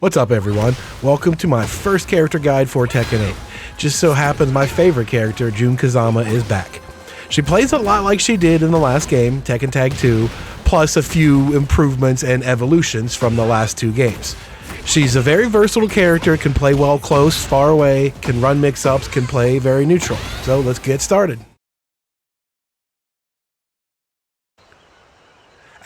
What's up, everyone? Welcome to my first character guide for Tekken 8. Just so happens my favorite character, Jun Kazama, is back. She plays a lot like she did in the last game, Tekken Tag 2, plus a few improvements and evolutions from the last two games. She's a very versatile character, can play well close, far away, can run mix-ups, can play very neutral. So let's get started.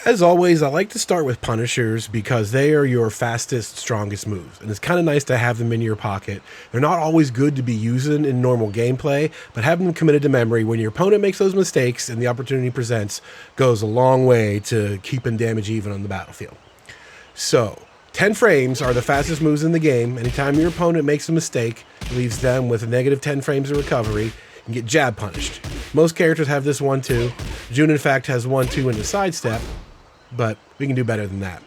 As always, I like to start with punishers because they are your fastest, strongest moves, and it's kind of nice to have them in your pocket. They're not always good to be using in normal gameplay, but having them committed to memory when your opponent makes those mistakes and the opportunity presents goes a long way to keeping damage even on the battlefield. So, 10 frames are the fastest moves in the game. Anytime your opponent makes a mistake, it leaves them with a negative 10 frames of recovery and get jab punished. Most characters have this one too. Jun, in fact, has 1-2 in the sidestep, but we can do better than that.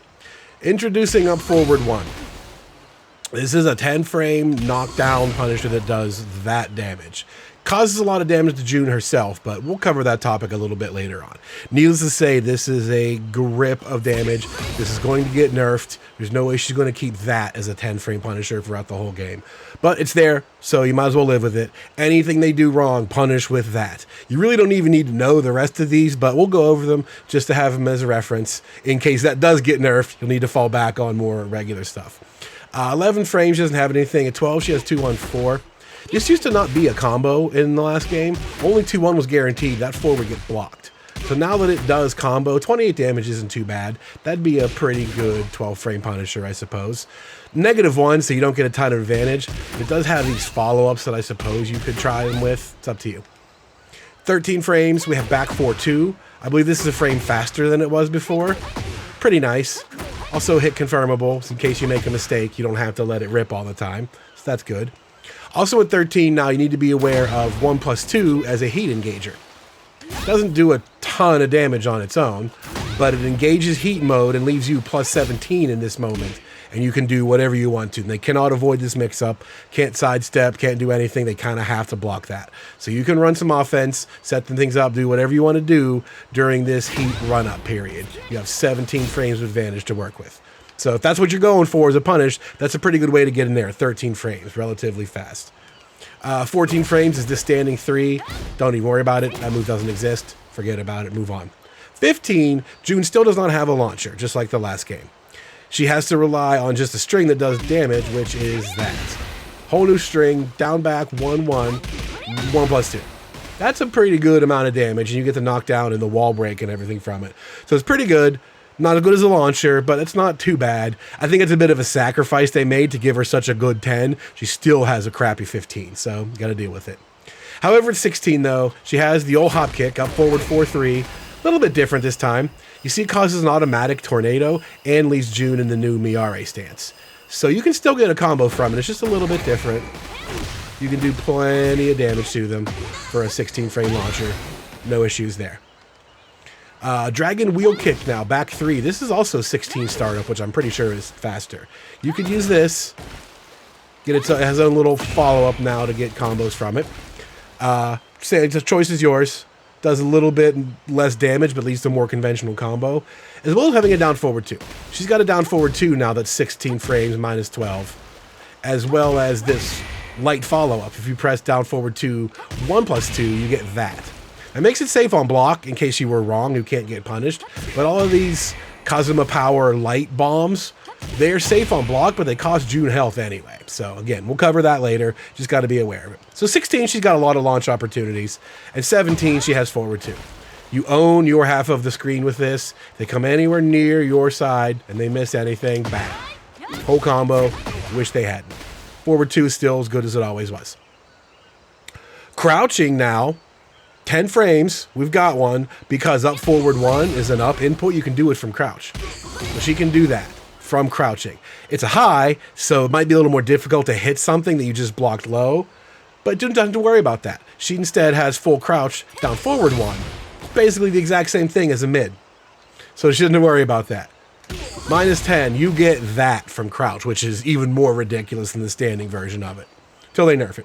Introducing up forward 1. This is a 10 frame knockdown punisher that does that damage. Causes a lot of damage to Jun herself, but we'll cover that topic a little bit later on. Needless to say, this is a grip of damage. This is going to get nerfed. There's no way she's going to keep that as a 10 frame punisher throughout the whole game. But it's there, so you might as well live with it. Anything they do wrong, punish with that. You really don't even need to know the rest of these, but we'll go over them just to have them as a reference. In case that does get nerfed, you'll need to fall back on more regular stuff. 11 frames, she doesn't have anything. At 12, she has 2-1-4. This used to not be a combo in the last game. Only 2-1 was guaranteed. That 4 would get blocked. So now that it does combo, 28 damage isn't too bad. That'd be a pretty good 12 frame punisher, I suppose. -1, so you don't get a ton of advantage. It does have these follow-ups that I suppose you could try them with. It's up to you. 13 frames, we have back 4-2. I believe this is a frame faster than it was before. Pretty nice. Also hit confirmable, so in case you make a mistake, you don't have to let it rip all the time. So that's good. Also at 13 now, you need to be aware of 1+2 as a heat engager. Doesn't do a ton of damage on its own, but it engages heat mode and leaves you +17 in this moment, and you can do whatever you want to. And they cannot avoid this mix-up, can't sidestep, can't do anything. They kind of have to block that. So you can run some offense, set things up, do whatever you want to do during this heat run-up period. You have 17 frames of advantage to work with. So if that's what you're going for as a punish, that's a pretty good way to get in there. 13 frames, relatively fast. 14 frames is this standing 3. Don't even worry about it. That move doesn't exist. Forget about it. Move on. 15, Jun still does not have a launcher, just like the last game. She has to rely on just a string that does damage, which is that. Whole new string, down back, 1-1, 1+2. That's a pretty good amount of damage, and you get the knockdown and the wall break and everything from it. So it's pretty good. Not as good as a launcher, but it's not too bad. I think it's a bit of a sacrifice they made to give her such a good 10. She still has a crappy 15, so you got to deal with it. However, at 16, though, she has the old hop kick, up forward 4-3. A little bit different this time. You see it causes an automatic tornado and leaves Jun in the new Miare stance. So you can still get a combo from it. It's just a little bit different. You can do plenty of damage to them for a 16 frame launcher. No issues there. Dragon wheel kick now, back 3. This is also 16 startup, which I'm pretty sure is faster. You could use this. It has a little follow-up now to get combos from it. Say the choice is yours. Does a little bit less damage, but leads to a more conventional combo. As well as having a down forward 2. She's got a down forward 2 now that's 16 frames, -12. As well as this light follow-up. If you press down forward 2, 1+2, you get that. It makes it safe on block in case you were wrong, you can't get punished. But all of these Kazama Power light bombs, they're safe on block, but they cost Jun health anyway. So again, we'll cover that later. Just got to be aware of it. So 16, she's got a lot of launch opportunities. And 17, she has forward 2. You own your half of the screen with this. They come anywhere near your side and they miss anything, bang. Whole combo, wish they hadn't. Forward 2 is still as good as it always was. Crouching now. 10 frames, we've got one, because up forward 1 is an up input. You can do it from crouch. So she can do that from crouching. It's a high, so it might be a little more difficult to hit something that you just blocked low, but don't have to worry about that. She instead has full crouch down forward 1. Basically the exact same thing as a mid. So she doesn't worry about that. -10, you get that from crouch, which is even more ridiculous than the standing version of it. Till they nerf it.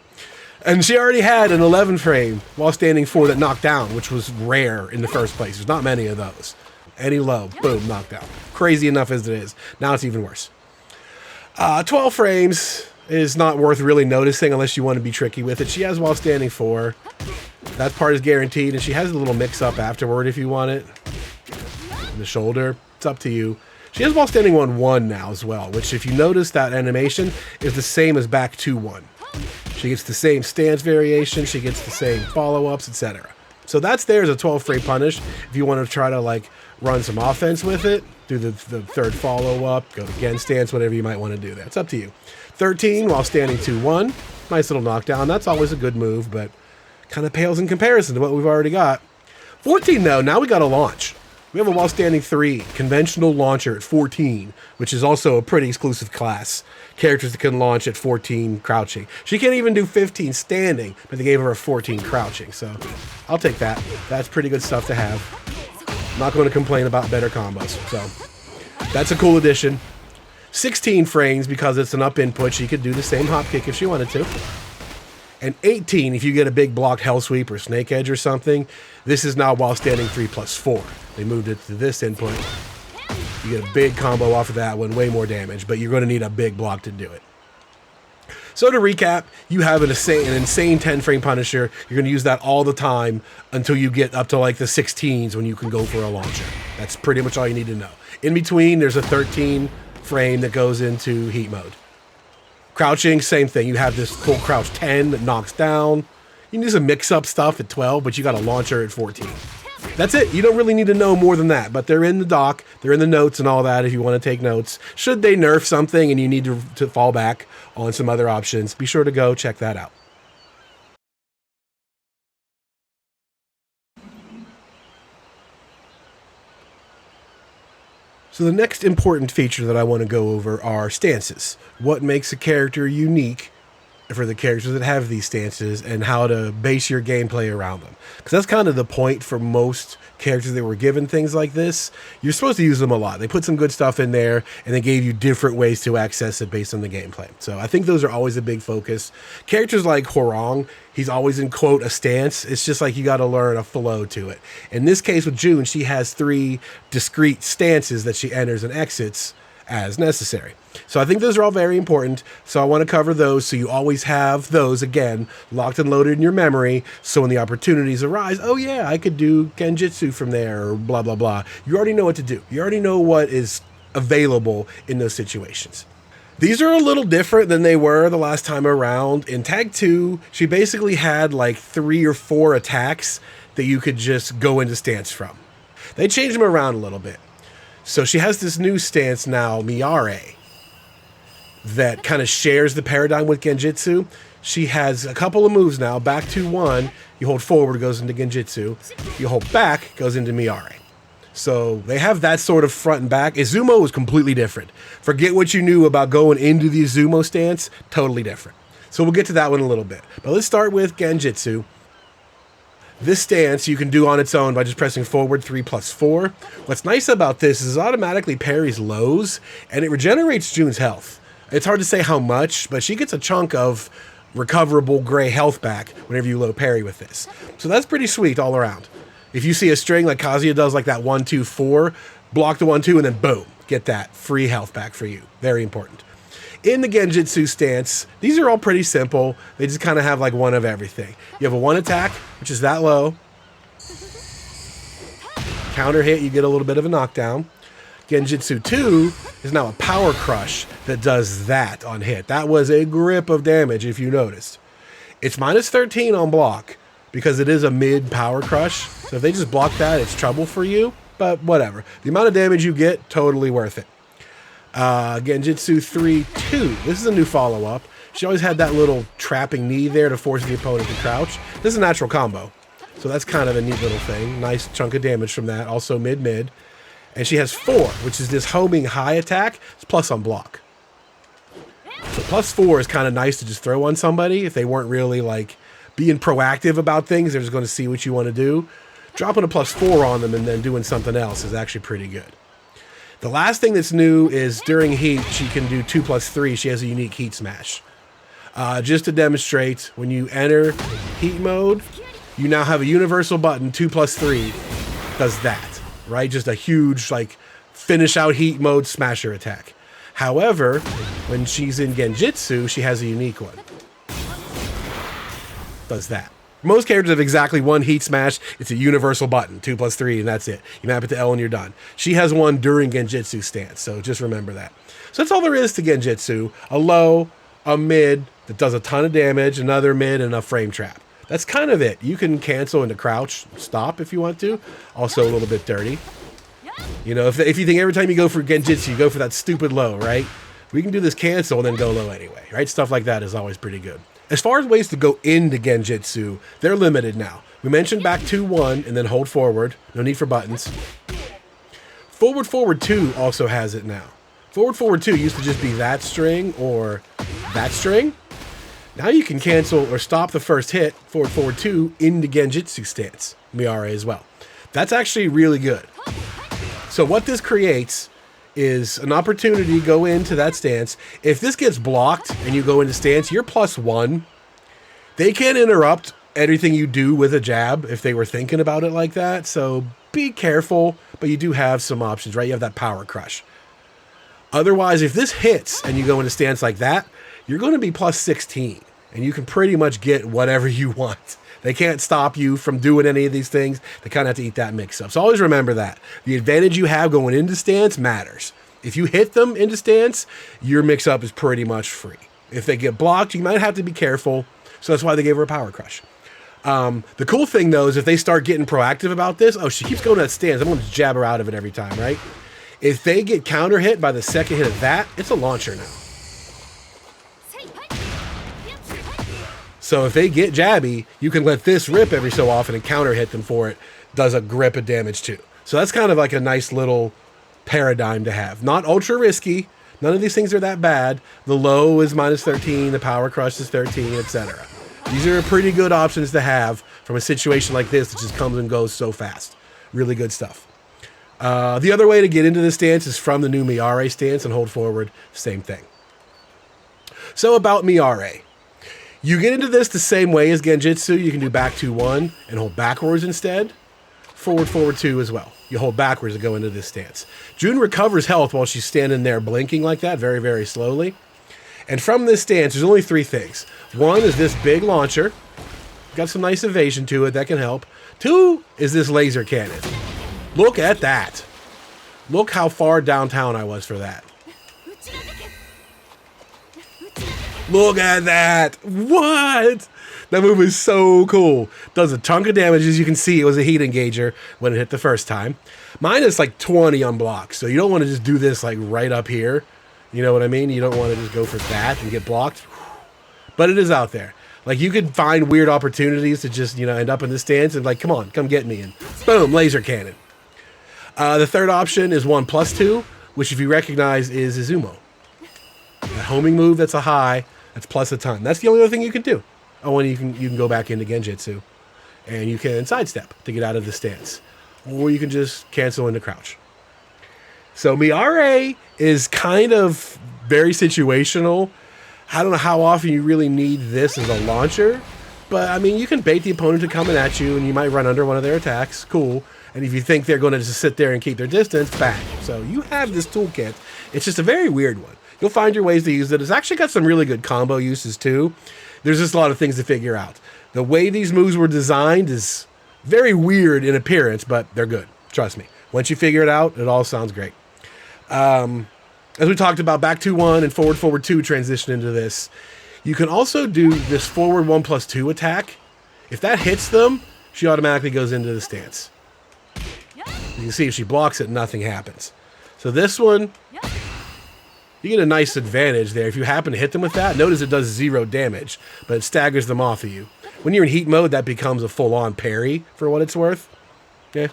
And she already had an 11 frame while standing 4 that knocked down, which was rare in the first place. There's not many of those. Any low, boom, knockdown. Crazy enough as it is. Now it's even worse. 12 frames is not worth really noticing unless you want to be tricky with it. She has while standing 4. That part is guaranteed, and she has a little mix-up afterward if you want it. In the shoulder, it's up to you. She has while standing 1-1 now as well, which if you notice that animation is the same as back 2-1. She gets the same stance variation, she gets the same follow-ups, etc. So that's there as a 12 frame punish. If you want to try to like run some offense with it, do the third follow-up, go to gen stance, whatever you might want to do there. It's up to you. 13 while standing 2-1. Nice little knockdown. That's always a good move, but kind of pales in comparison to what we've already got. 14 though, now we got a launch. We have a while standing 3, conventional launcher at 14, which is also a pretty exclusive class. Characters that can launch at 14 crouching. She can't even do 15 standing, but they gave her a 14 crouching, so I'll take that. That's pretty good stuff to have. I'm not going to complain about better combos, so that's a cool addition. 16 frames because it's an up input. She could do the same hop kick if she wanted to. And 18 if you get a big blocked hell sweep or snake edge or something. This is now while standing 3+4. They moved it to this input. You get a big combo off of that one, way more damage, but you're going to need a big block to do it. So to recap, you have an insane 10 frame Punisher. You're going to use that all the time until you get up to like the 16s when you can go for a launcher. That's pretty much all you need to know. In between, there's a 13 frame that goes into heat mode. Crouching, same thing. You have this cool crouch 10 that knocks down. You can do some mix-up stuff at 12, but you got a launcher at 14. That's it. You don't really need to know more than that, but they're in the doc, they're in the notes and all that if you want to take notes. Should they nerf something and you need to fall back on some other options, be sure to go check that out. So the next important feature that I want to go over are stances. What makes a character unique for the characters that have these stances and how to base your gameplay around them. Because that's kind of the point for most characters that were given things like this. You're supposed to use them a lot. They put some good stuff in there and they gave you different ways to access it based on the gameplay. So I think those are always a big focus. Characters like Hwoarang, he's always in quote a stance. It's just like you got to learn a flow to it. In this case with Jun, she has 3 discrete stances that she enters and exits as necessary. So I think those are all very important. So I want to cover those so you always have those, again, locked and loaded in your memory. So when the opportunities arise, oh yeah, I could do Genjitsu from there or blah, blah, blah. You already know what to do. You already know what is available in those situations. These are a little different than they were the last time around. In Tag 2, she basically had like 3 or 4 attacks that you could just go into stance from. They changed them around a little bit. So she has this new stance now, Miare, that kind of shares the paradigm with Genjitsu. She has a couple of moves now. Back 2-1, you hold forward, goes into Genjitsu. You hold back, goes into Miare. So they have that sort of front and back. Izumo was completely different. Forget what you knew about going into the Izumo stance, totally different. So we'll get to that one in a little bit. But let's start with Genjitsu. This stance you can do on its own by just pressing forward 3+4. What's nice about this is it automatically parries lows and it regenerates Jun's health. It's hard to say how much, but she gets a chunk of recoverable gray health back whenever you low parry with this. So that's pretty sweet all around. If you see a string like Kazuya does, like that 1-2-4, block the 1-2 and then boom, get that free health back for you. Very important. In the Genjitsu stance, these are all pretty simple. They just kind of have like one of everything. You have a 1 attack, which is that low. Counter hit, you get a little bit of a knockdown. Genjitsu 2 is now a power crush that does that on hit. That was a grip of damage if you noticed. It's -13 on block because it is a mid power crush. So if they just block that, it's trouble for you, but whatever. The amount of damage you get, totally worth it. Genjitsu 3-2. This is a new follow-up. She always had that little trapping knee there to force the opponent to crouch. This is a natural combo. So that's kind of a neat little thing. Nice chunk of damage from that. Also mid-mid. And she has 4, which is this homing high attack. It's plus on block. So +4 is kind of nice to just throw on somebody if they weren't really like being proactive about things. They're just going to see what you want to do. Dropping a +4 on them and then doing something else is actually pretty good. The last thing that's new is during heat, she can do 2+3. She has a unique heat smash. Just to demonstrate, when you enter heat mode, you now have a universal button, 2+3, does that, right? Just a huge, like, finish out heat mode smasher attack. However, when she's in Genjitsu, she has a unique one. Does that. Most characters have exactly one heat smash. It's a universal button, 2 + 3, and that's it. You map it to L and you're done. She has one during Genjitsu stance, so just remember that. So that's all there is to Genjitsu. A low, a mid that does a ton of damage, another mid, and a frame trap. That's kind of it. You can cancel into crouch, stop if you want to. Also a little bit dirty. You know, if you think every time you go for Genjitsu, you go for that stupid low, right? We can do this cancel and then go low anyway, right? Stuff like that is always pretty good. As far as ways to go into Genjitsu, they're limited now. We mentioned back 2-1 and then hold forward. No need for buttons. Forward, forward 2 also has it now. Forward, forward 2 used to just be that string or that string. Now you can cancel or stop the first hit, forward, forward 2, into Genjitsu stance. Miare as well. That's actually really good. So what this creates is an opportunity to go into that stance. If this gets blocked and you go into stance, you're +1. They can't interrupt everything you do with a jab if they were thinking about it like that. So be careful, but you do have some options, right? You have that power crush. Otherwise, if this hits and you go into stance like that, you're going to be +16 and you can pretty much get whatever you want. They can't stop you from doing any of these things. They kind of have to eat that mix up. So always remember that. The advantage you have going into stance matters. If you hit them into stance, your mix up is pretty much free. If they get blocked, you might have to be careful. So that's why they gave her a power crush. The cool thing though is if they start getting proactive about this, oh, she keeps going to that stance. I'm going to jab her out of it every time, right? If they get counter hit by the second hit of that, it's a launcher now. So if they get jabby, you can let this rip every so often and counter hit them for it. Does a grip of damage too. So that's kind of like a nice little paradigm to have. Not ultra risky. None of these things are that bad. The low is -13. The power crush is 13, etc. These are pretty good options to have from a situation like this that just comes and goes so fast. Really good stuff. The other way to get into this stance is from the new Miare stance and hold forward. Same thing. So about Miare. You get into this the same way as Genjitsu. You can do back 2-1 and hold backwards instead. Forward, forward 2 as well. You hold backwards to go into this stance. Jun recovers health while she's standing there blinking like that, very, very slowly. And from this stance, there's only 3 things. 1 is this big launcher. Got some nice evasion to it. That can help. 2 is this laser cannon. Look at that. Look how far downtown I was for that. Look at that. What? That move is so cool. Does a ton of damage. As you can see, it was a heat engager when it hit the first time. Mine is like 20 on block. So you don't want to just do this like right up here. You know what I mean? You don't want to just go for that and get blocked. But it is out there. Like you could find weird opportunities to just, you know, end up in this stance and like, come on, come get me. And boom, laser cannon. The third option is 1+2, which if you recognize is Izumo. A homing move that's a high, that's plus a ton. That's the only other thing you can do. Oh, and you can go back into Genjitsu, and you can sidestep to get out of the stance. Or you can just cancel into crouch. So Miare is kind of very situational. I don't know how often you really need this as a launcher, but I mean, you can bait the opponent to coming at you, and you might run under one of their attacks. Cool. And if you think they're going to just sit there and keep their distance, bang. So you have this toolkit. It's just a very weird one. You'll find your ways to use it. It's actually got some really good combo uses too. There's just a lot of things to figure out. The way these moves were designed is very weird in appearance, but they're good. Trust me. Once you figure it out, it all sounds great. As we talked about, back 2-1 and forward, forward 2 transition into this. You can also do this forward 1+2 attack. If that hits them, she automatically goes into the stance. You can see if she blocks it, nothing happens. So this one, you get a nice advantage there. If you happen to hit them with that, notice it does 0 damage, but it staggers them off of you. When you're in heat mode, that becomes a full-on parry for what it's worth. Yeah.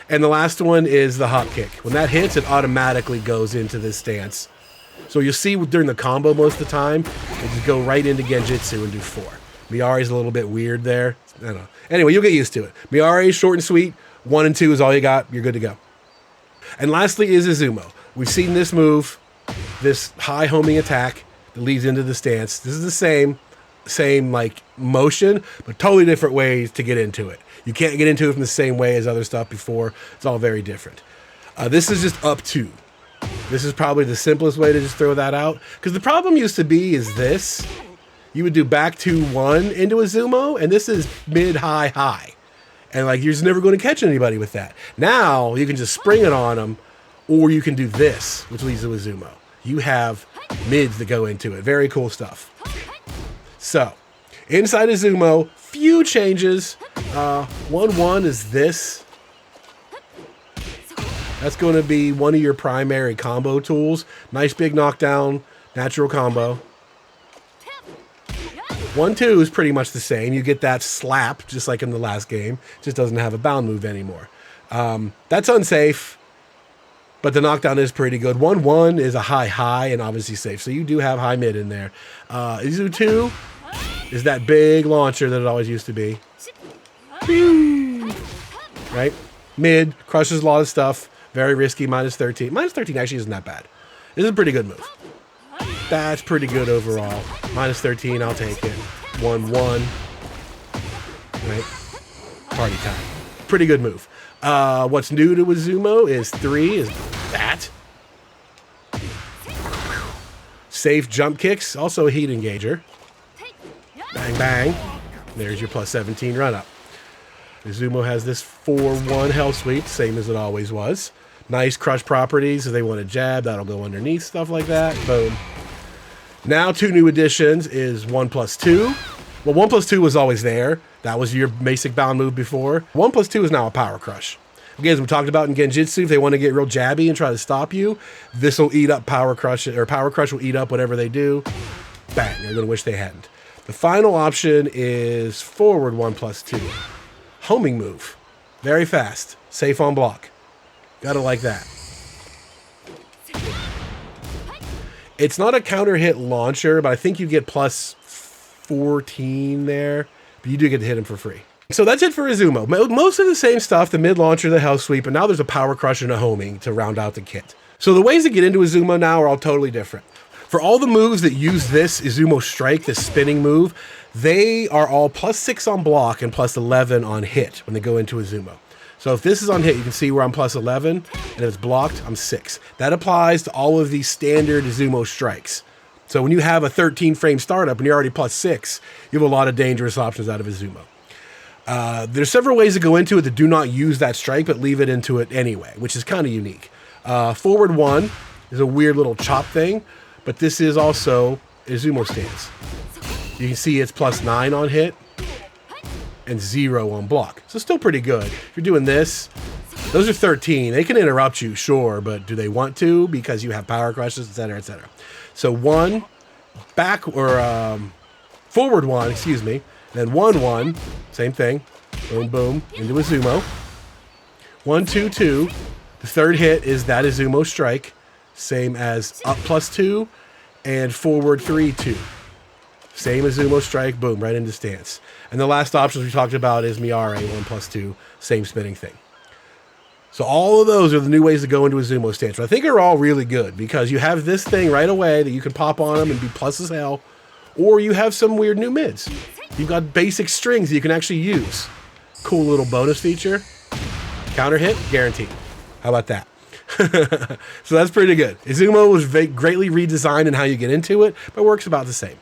And the last one is the hop kick. When that hits, it automatically goes into this stance. So you'll see during the combo most of the time, you just go right into Genjitsu and do 4. Miare's a little bit weird there. I don't know. Anyway, you'll get used to it. Miare is short and sweet. 1 and 2 is all you got. You're good to go. And lastly is Izumo. We've seen this move, this high homing attack that leads into the stance. This is the same like motion, but totally different ways to get into it. You can't get into it from the same way as other stuff before. It's all very different. This is just up 2. This is probably the simplest way to just throw that out. Because the problem used to be is this. You would do back 2-1 into Izumo, and this is mid, high, high. And like, you're just never going to catch anybody with that. Now, you can just spring it on them, or you can do this, which leads to Izumo. You have mids that go into it. Very cool stuff. So, inside Izumo, few changes. 1-1 is this. That's going to be one of your primary combo tools. Nice big knockdown, natural combo. 1-2 is pretty much the same. You get that slap, just like in the last game. Just doesn't have a bound move anymore. That's unsafe, but the knockdown is pretty good. 1-1 is a high and obviously safe. So you do have high mid in there. Izu 2 is that big launcher that it always used to be. Right? Mid, crushes a lot of stuff. Very risky, minus 13. Minus 13 actually isn't that bad. This is a pretty good move. That's pretty good overall. Minus 13, I'll take it. 1-1. Right? Party time. Pretty good move. What's new to Izumo is 3 is that. Safe jump kicks. Also a heat engager. Bang, bang. There's your plus 17 run up. Izumo has this 4-1 hell sweep, same as it always was. Nice crush properties. If they want to jab, that'll go underneath, stuff like that. Boom. Now, 2 new additions is 1+2. Well, 1+2 was always there. That was your basic bound move before. 1+2 is now a power crush. Again, as we talked about in Genjitsu, if they want to get real jabby and try to stop you, this will eat up power crush, or power crush will eat up whatever they do. Bang, they're going to wish they hadn't. The final option is forward 1+2. Homing move. Very fast. Safe on block. Gotta like that. It's not a counter hit launcher, but I think you get plus 14 there. But you do get to hit him for free. So that's it for Izumo. Most of the same stuff, the mid launcher, the hell sweep, and now there's a power crush and a homing to round out the kit. So the ways to get into Izumo now are all totally different. For all the moves that use this Izumo strike, this spinning move, they are all plus 6 on block and plus 11 on hit when they go into Izumo. So if this is on hit, you can see where I'm plus 11, and if it's blocked, I'm 6. That applies to all of these standard Izumo strikes. So when you have a 13 frame startup and you're already plus 6, you have a lot of dangerous options out of Izumo. There's several ways to go into it that do not use that strike, but leave it into it anyway, which is kind of unique. Forward 1 is a weird little chop thing, but this is also Izumo stance. You can see it's plus 9 on hit and 0 on block. So still pretty good. If you're doing this, those are 13. They can interrupt you, sure, but do they want to? Because you have power crushes, etc., etc. So 1, back, or forward 1, excuse me, then 1-1, same thing. Boom, boom, into Izumo. 1-2-2. The third hit is that Izumo strike, same as up plus 2 and forward 3-2. Same Izumo strike, boom, right into stance. And the last options we talked about is Miare, 1+2, same spinning thing. So all of those are the new ways to go into Izumo stance. But I think are all really good because you have this thing right away that you can pop on them and be plus as hell, or you have some weird new mids. You've got basic strings that you can actually use. Cool little bonus feature. Counter hit, guaranteed. How about that? So that's pretty good. Izumo was greatly redesigned in how you get into it, but works about the same.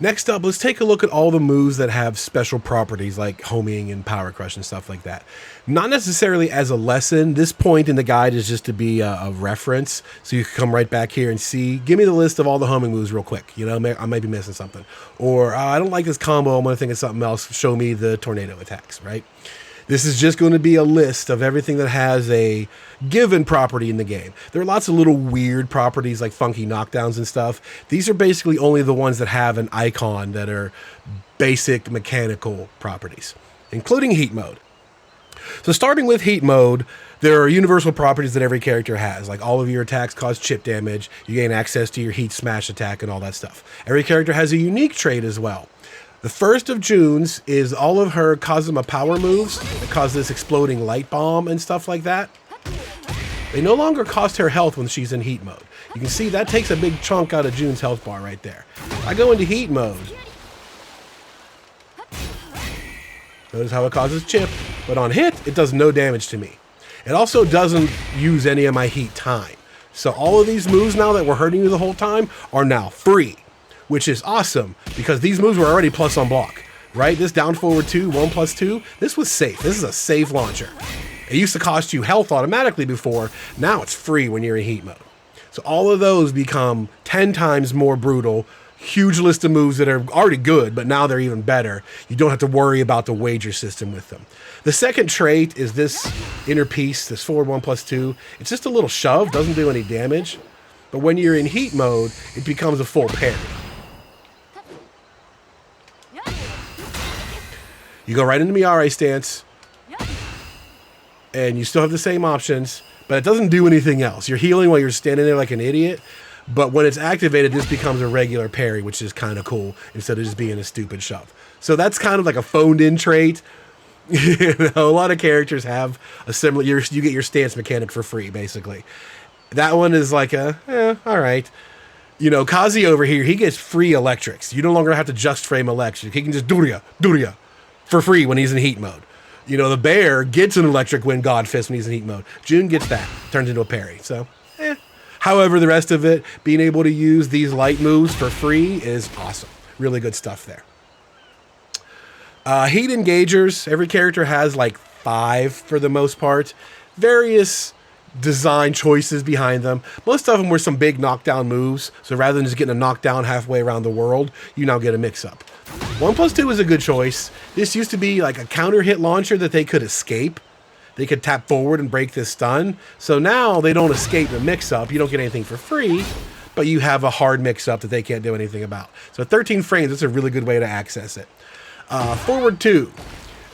Next up, let's take a look at all the moves that have special properties like homing and power crush and stuff like that. Not necessarily as a lesson. This point in the guide is just to be a reference, so you can come right back here and see. Give me the list of all the homing moves real quick. You know, I might be missing something. Or I don't like this combo, I'm going to think of something else. Show me the tornado attacks, right? This is just going to be a list of everything that has a given property in the game. There are lots of little weird properties like funky knockdowns and stuff. These are basically only the ones that have an icon that are basic mechanical properties, including heat mode. So starting with heat mode, there are universal properties that every character has. Like all of your attacks cause chip damage, you gain access to your heat smash attack and all that stuff. Every character has a unique trait as well. The first of Jun's is all of her Kazama power moves that cause this exploding light bomb and stuff like that. They no longer cost her health when she's in heat mode. You can see that takes a big chunk out of Jun's health bar right there. I go into heat mode. Notice how it causes chip. but on hit, it does no damage to me. It also doesn't use any of my heat time. So all of these moves now that were hurting you the whole time are now free, which is awesome because these moves were already plus on block, right? This down forward 2, 1+2, this was safe. This is a safe launcher. It used to cost you health automatically before. Now it's free when you're in heat mode. So all of those become 10 times more brutal. Huge list of moves that are already good, but now they're even better. You don't have to worry about the wager system with them. The second trait is this inner piece, this forward 1+2. It's just a little shove, doesn't do any damage. But when you're in heat mode, it becomes a full parry. You go right into Miare stance, and you still have the same options, but it doesn't do anything else. You're healing while you're standing there like an idiot, but when it's activated, this becomes a regular parry, which is kind of cool, instead of just being a stupid shove. So that's kind of like a phoned-in trait. You know, a lot of characters have a similar, you get your stance mechanic for free, basically. That one is like all right. You know, Kazi over here, he gets free electrics. You no longer have to just frame electric. He can just do-ya for free when he's in heat mode. You know, the bear gets an electric wind god fist when he's in heat mode. Jun gets that, turns into a parry. So, However, the rest of it, being able to use these light moves for free is awesome. Really good stuff there. Heat engagers, every character has like 5 for the most part. Various design choices behind them. Most of them were some big knockdown moves. So rather than just getting a knockdown halfway around the world, you now get a mix-up. 1+2 is a good choice. This used to be like a counter hit launcher that they could escape. They could tap forward and break this stun. So now they don't escape the mix-up. You don't get anything for free, but you have a hard mix-up that they can't do anything about. So 13 frames, that's a really good way to access it. Forward 2.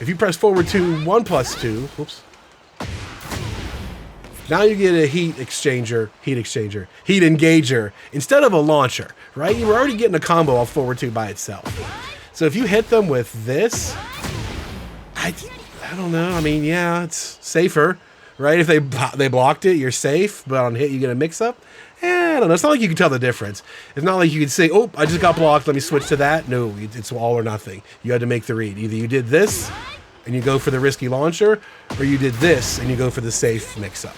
If you press forward 2, 1+2, whoops. Now you get a heat engager, instead of a launcher, right? You were already getting a combo off forward 2 by itself. So if you hit them with this, I don't know. I mean, yeah, it's safer, right? If they blocked it, you're safe, but on hit you get a mix-up. I don't know. It's not like you can tell the difference. It's not like you can say, oh, I just got blocked, let me switch to that. No, it's all or nothing. You had to make the read. Either you did this and you go for the risky launcher, or you did this and you go for the safe mix-up.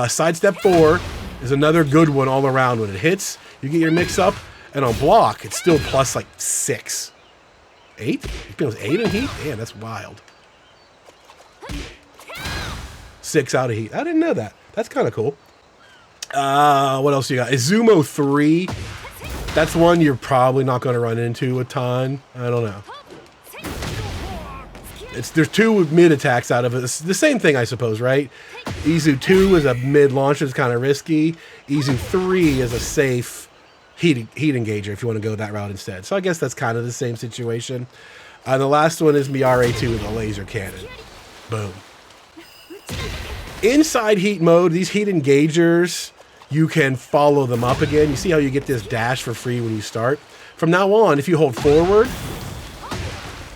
Sidestep 4 is another good one all around. When it hits, you get your mix-up, and on block, it's still plus like 6. 8? It feels 8 in heat? Damn, that's wild. 6 out of heat. I didn't know that. That's kind of cool. What else you got? Izumo 3. That's one you're probably not going to run into a ton. I don't know. There's 2 mid attacks out of it. It's the same thing, I suppose, right? Izu 2 is a mid launcher. It's kind of risky. Izu 3 is a safe heat engager if you want to go that route instead. So I guess that's kind of the same situation. The last one is Miare 2 with a laser cannon. Boom. Inside heat mode, these heat engagers, you can follow them up again. You see how you get this dash for free when you start? From now on, if you hold forward,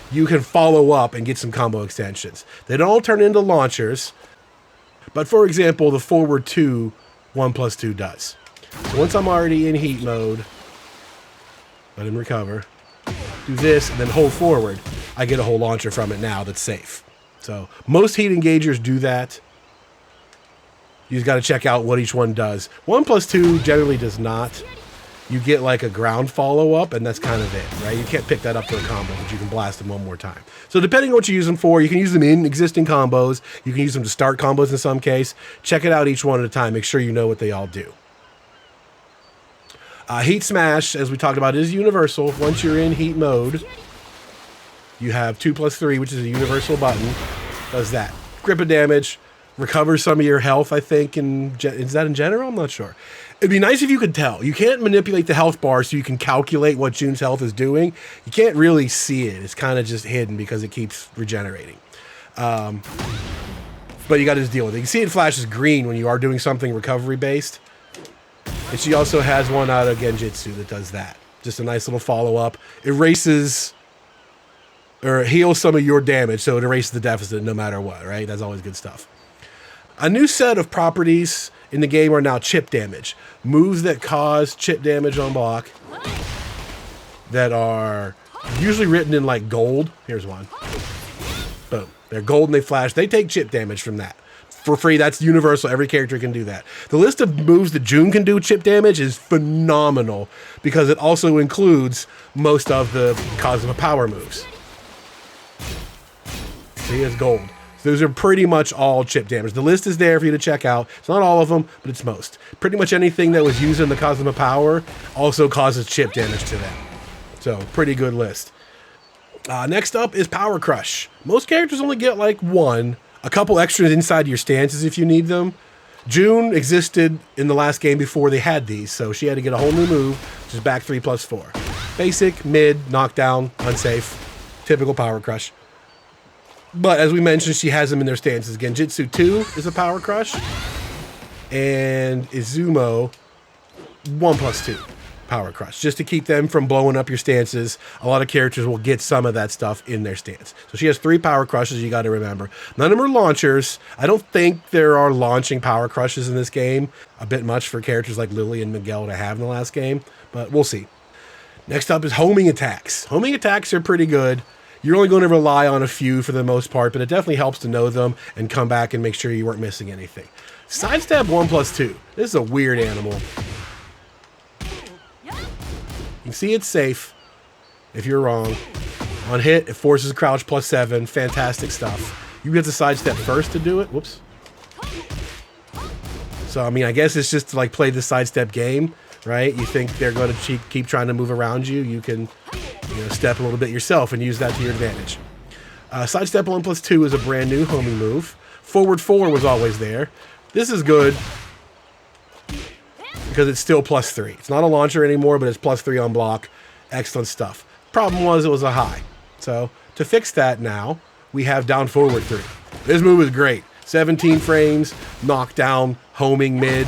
you can follow up and get some combo extensions. They don't all turn into launchers, but for example, the forward 2, 1+2 does. So once I'm already in heat mode, let him recover, do this, and then hold forward, I get a whole launcher from it now that's safe. So most heat engagers do that. You just got to check out what each one does. 1+2 generally does not. You get like a ground follow-up, and that's kind of it, right? You can't pick that up for a combo, but you can blast them one more time. So depending on what you use them for, you can use them in existing combos. You can use them to start combos in some case. Check it out each one at a time. Make sure you know what they all do. Heat Smash, as we talked about, is universal. Once you're in heat mode, you have 2+3, which is a universal button. Does that. Grip of damage. Recover some of your health, I think. Is that in general? I'm not sure. It'd be nice if you could tell. You can't manipulate the health bar so you can calculate what Jun's health is doing. You can't really see it. It's kind of just hidden because it keeps regenerating. But you got to just deal with it. You can see it flashes green when you are doing something recovery-based. And she also has one out of Genjitsu that does that. Just a nice little follow-up. Erases or heals some of your damage, so it erases the deficit no matter what, right? That's always good stuff. A new set of properties in the game are now chip damage. Moves that cause chip damage on block that are usually written in like gold. Here's one. Boom. They're gold and they flash. They take chip damage from that. For free, that's universal. Every character can do that. The list of moves that Jun can do chip damage is phenomenal because it also includes most of the Kazama power moves. So he has gold. So those are pretty much all chip damage. The list is there for you to check out. It's not all of them, but it's most. Pretty much anything that was used in the Kazama power also causes chip damage to them. So pretty good list. Next up is Power Crush. Most characters only get like one. A couple extras inside your stances if you need them. Jun existed in the last game before they had these, so she had to get a whole new move, which is back 3+4. Basic, mid, knockdown, unsafe, typical Power Crush. But as we mentioned, she has them in their stances. Genjitsu 2 is a Power Crush, and Izumo 1+2 Power Crush, just to keep them from blowing up your stances. A lot of characters will get some of that stuff in their stance. So she has 3 Power Crushes you got to remember. None of them are launchers. I don't think there are launching Power Crushes in this game. A bit much for characters like Lily and Miguel to have in the last game, but we'll see. Next up is homing attacks. Homing attacks are pretty good. You're only going to rely on a few for the most part, but it definitely helps to know them and come back and make sure you weren't missing anything. Sidestep 1+2. This is a weird animal. You can see it's safe if you're wrong. On hit, it forces crouch +7. Fantastic stuff. You get to sidestep first to do it. Whoops. So, I mean, I guess it's just to like play the sidestep game, right? You think they're going to keep trying to move around you. You can, step a little bit yourself and use that to your advantage. Sidestep 1+2 is a brand new homing move. Forward 4 was always there. This is good because it's still +3. It's not a launcher anymore, but it's +3 on block. Excellent stuff. Problem was it was a high. So to fix that now, we have down forward 3. This move is great. 17 frames, knockdown, homing mid.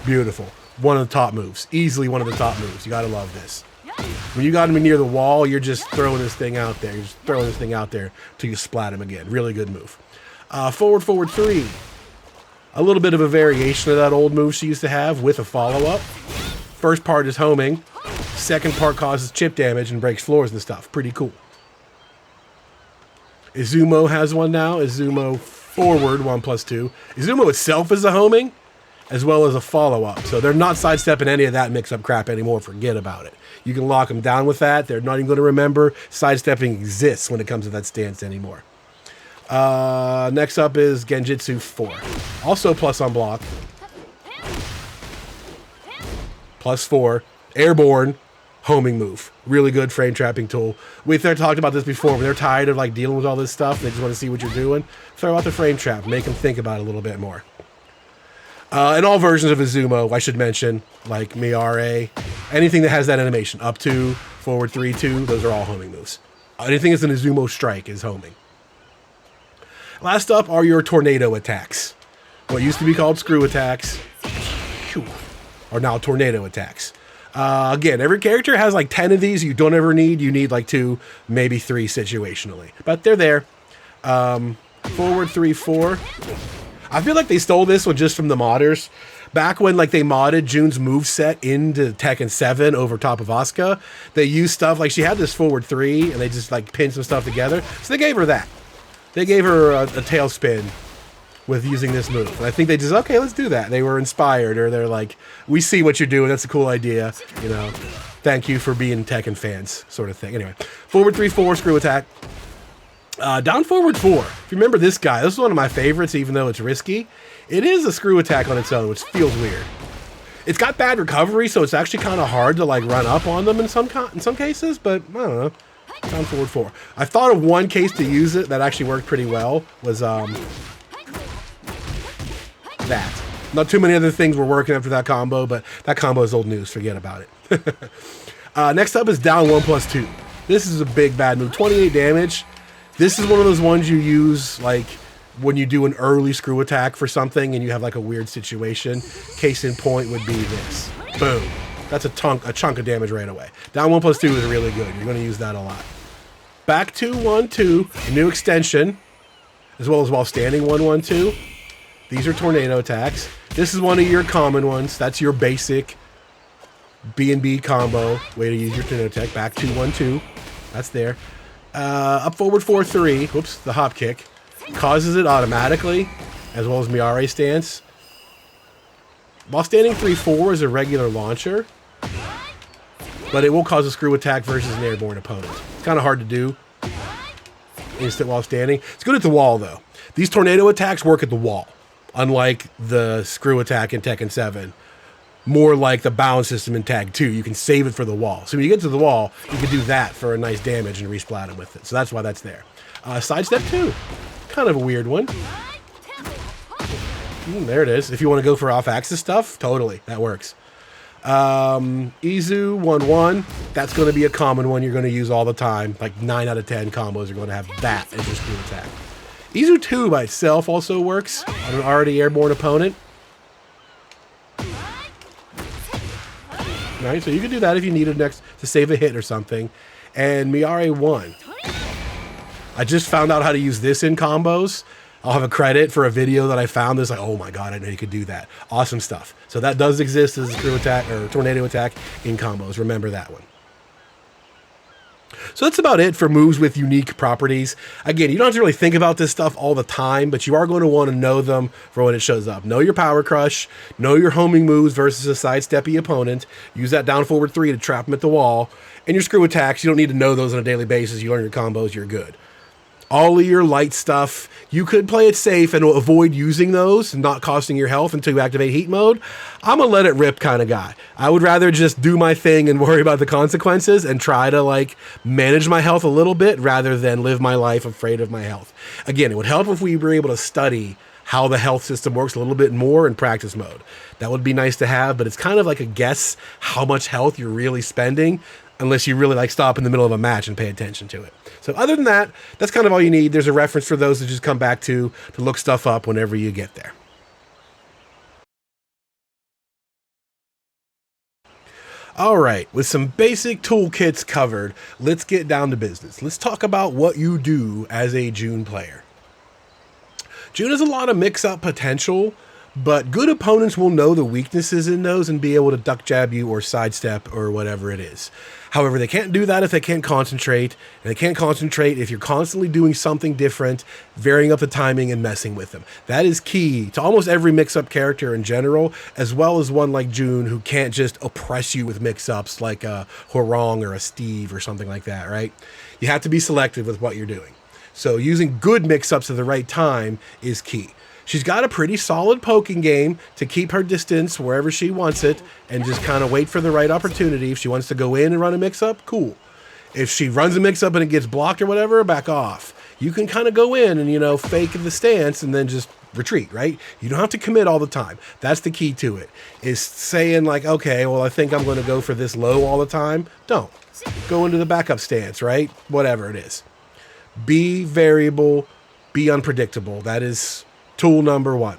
Beautiful. One of the top moves. Easily one of the top moves. You gotta love this. When you got him near the wall, you're just throwing this thing out there. You're just throwing this thing out there till you splat him again. Really good move. Forward 3. A little bit of a variation of that old move she used to have with a follow-up. First part is homing. Second part causes chip damage and breaks floors and stuff. Pretty cool. Izumo has one now. Izumo forward 1+2. Izumo itself is a homing as well as a follow-up. So they're not sidestepping any of that mix-up crap anymore. Forget about it. You can lock them down with that. They're not even going to remember sidestepping exists when it comes to that stance anymore. Next up is Genjitsu 4. Also plus on block. +4. Airborne. Homing move. Really good frame trapping tool. We've talked about this before. When they're tired of like dealing with all this stuff, they just want to see what you're doing. Throw out the frame trap. Make them think about it a little bit more. And all versions of Izumo, I should mention, like Miare, anything that has that animation, up 2, forward 3, 2, those are all homing moves. Anything that's an Izumo strike is homing. Last up are your tornado attacks. What used to be called screw attacks are now tornado attacks. Again, every character has like 10 of these you don't ever need. You need like 2, maybe 3 situationally. But they're there. Forward 3, 4. I feel like they stole this one just from the modders. Back when like they modded Jun's moveset into Tekken 7 over top of Asuka, they used stuff like she had this forward 3 and they just like pinned some stuff together. So they gave her that. They gave her a tailspin with using this move. And I think they just, okay, let's do that. They were inspired, or they're like, we see what you're doing. That's a cool idea. Thank you for being Tekken fans, sort of thing. Anyway, forward 3, 4, screw attack. Down forward 4. If you remember this guy, this is one of my favorites, even though it's risky. It is a screw attack on its own, which feels weird. It's got bad recovery, so it's actually kind of hard to like run up on them in some cases, but I don't know. Down forward 4. I thought of one case to use it that actually worked pretty well. Was that. Not too many other things were working after that combo, but that combo is old news. Forget about it. Next up is down 1+2. This is a big bad move. 28 damage. This is one of those ones you use like when you do an early screw attack for something and you have like a weird situation. Case in point would be this. Boom. That's a chunk of damage right away. Down 1+2 is really good. You're going to use that a lot. Back 2, 1, 2. New extension. As well as while standing 1, 1, 2. These are tornado attacks. This is one of your common ones. That's your basic B&B combo. Way to use your tornado attack. Back 2, 1, 2. That's there. Up forward 4, 3. Whoops, the hop kick. causes it automatically, as well as Miare stance. While standing 3-4 is a regular launcher, but it will cause a screw attack versus an airborne opponent. It's kind of hard to do. Instant while standing. It's good at the wall, though. These tornado attacks work at the wall, unlike the screw attack in Tekken 7. More like the balance system in Tag 2. You can save it for the wall. So when you get to the wall, you can do that for a nice damage and resplat him with it. So that's why that's there. Sidestep 2. Kind of a weird one. There it is. If you want to go for off-axis stuff, totally. That works. Izu 1-1. That's going to be a common one you're going to use all the time. Like 9 out of 10 combos are going to have that as your screw attack. Izu 2 by itself also works on an already airborne opponent. Right, so you can do that if you need it next to save a hit or something. And Miare 1. I just found out how to use this in combos. I'll have a credit for a video that I found that's like, oh my god, I know you could do that. Awesome stuff. So that does exist as a screw attack or tornado attack in combos. Remember that one. So that's about it for moves with unique properties. Again, you don't have to really think about this stuff all the time, but you are going to want to know them for when it shows up. Know your power crush, know your homing moves versus a sidesteppy opponent. Use that down forward 3 to trap them at the wall. And your screw attacks, you don't need to know those on a daily basis. You learn your combos, you're good. All of your light stuff, you could play it safe and avoid using those, not costing your health until you activate heat mode. I'm a let it rip kind of guy. I would rather just do my thing and worry about the consequences and try to like manage my health a little bit rather than live my life afraid of my health. Again, it would help if we were able to study how the health system works a little bit more in practice mode. That would be nice to have, but it's kind of like a guess how much health you're really spending unless you really like stop in the middle of a match and pay attention to it. So other than that, that's kind of all you need. There's a reference for those to just come back to look stuff up whenever you get there. All right, with some basic toolkits covered, let's get down to business. Let's talk about what you do as a Jun player. Jun has a lot of mix-up potential, but good opponents will know the weaknesses in those and be able to duck jab you or sidestep or whatever it is. However, they can't do that if they can't concentrate, and they can't concentrate if you're constantly doing something different, varying up the timing and messing with them. That is key to almost every mix-up character in general, as well as one like Jun who can't just oppress you with mix-ups like a Hwoarang or a Steve or something like that, right? You have to be selective with what you're doing. So using good mix-ups at the right time is key. She's got a pretty solid poking game to keep her distance wherever she wants it and just kind of wait for the right opportunity. If she wants to go in and run a mix-up, cool. If she runs a mix-up and it gets blocked or whatever, back off. You can kind of go in and, you know, fake the stance and then just retreat, right? You don't have to commit all the time. That's the key to it, is saying like, okay, well, I think I'm going to go for this low all the time. Don't. Go into the backup stance, right? Whatever it is. Be variable, be unpredictable. That is tool number one.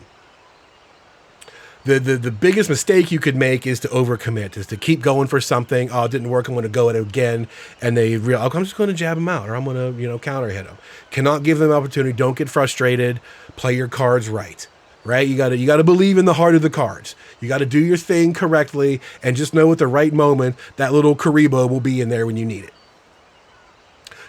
The biggest mistake you could make is to overcommit, is to keep going for something. Oh, it didn't work. I'm going to go at it again. And they realize, I'm just going to jab them out, or I'm going to, you know, counter hit them. Cannot give them opportunity. Don't get frustrated. Play your cards right. Right? You got to believe in the heart of the cards. You got to do your thing correctly and just know at the right moment that little Karibo will be in there when you need it.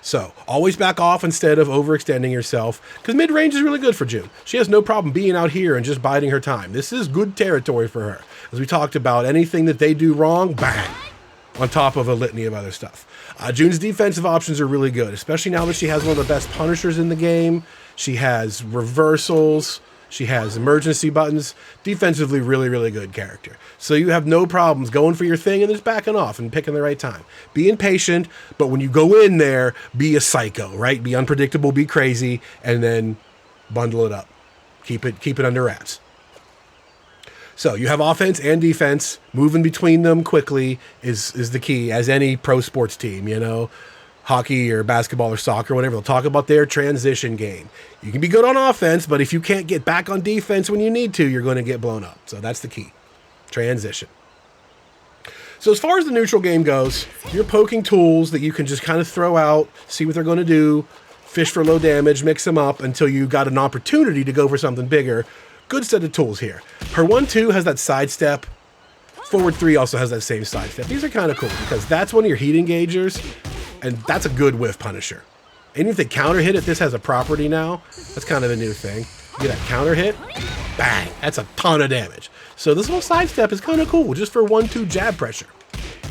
So always back off instead of overextending yourself, because mid-range is really good for Jun. She has no problem being out here and just biding her time. This is good territory for her. As we talked about, anything that they do wrong, bang, on top of a litany of other stuff. Jun's defensive options are really good, especially now that she has one of the best punishers in the game. She has reversals. She has emergency buttons. Defensively, really, really good character. So you have no problems going for your thing and just backing off and picking the right time. Being patient, but when you go in there, be a psycho, right? Be unpredictable, be crazy, and then bundle it up. Keep it under wraps. So you have offense and defense. Moving between them quickly is the key, as any pro sports team, you know. Hockey or basketball or soccer, whatever, they'll talk about their transition game. You can be good on offense, but if you can't get back on defense when you need to, you're going to get blown up. So that's the key. Transition. So as far as the neutral game goes, you're poking tools that you can just kind of throw out, see what they're going to do, fish for low damage, mix them up until you got an opportunity to go for something bigger. Good set of tools here. Her 1-2 has that sidestep. Forward 3 also has that same sidestep. These are kind of cool because that's one of your heat engagers. And that's a good whiff punisher. And if they counter hit it, this has a property now. That's kind of a new thing. You get that counter hit, bang, that's a ton of damage. So this little sidestep is kind of cool, just for 1-2 jab pressure.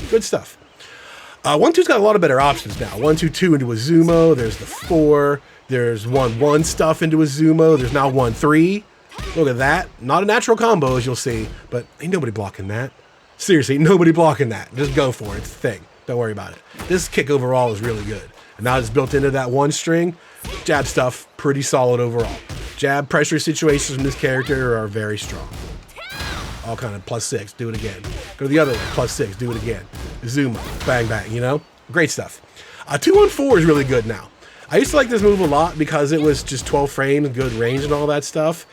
Good stuff. 1-2's got a lot of better options now. 1-2-2 into Izumo, there's the 4, there's 1-1 stuff into Izumo, there's now 1-3. Look at that. Not a natural combo, as you'll see, but ain't nobody blocking that. Seriously, nobody blocking that. Just go for it. It's the thing. Don't worry about it. This kick overall is really good. And now it's built into that one string. Jab stuff, pretty solid overall. Jab pressure situations from this character are very strong. All kind of +6, do it again. Go the other way, +6, do it again. Izumo, bang, bang, you know? Great stuff. 2-1-4 is really good now. I used to like this move a lot because it was just 12 frames, good range and all that stuff.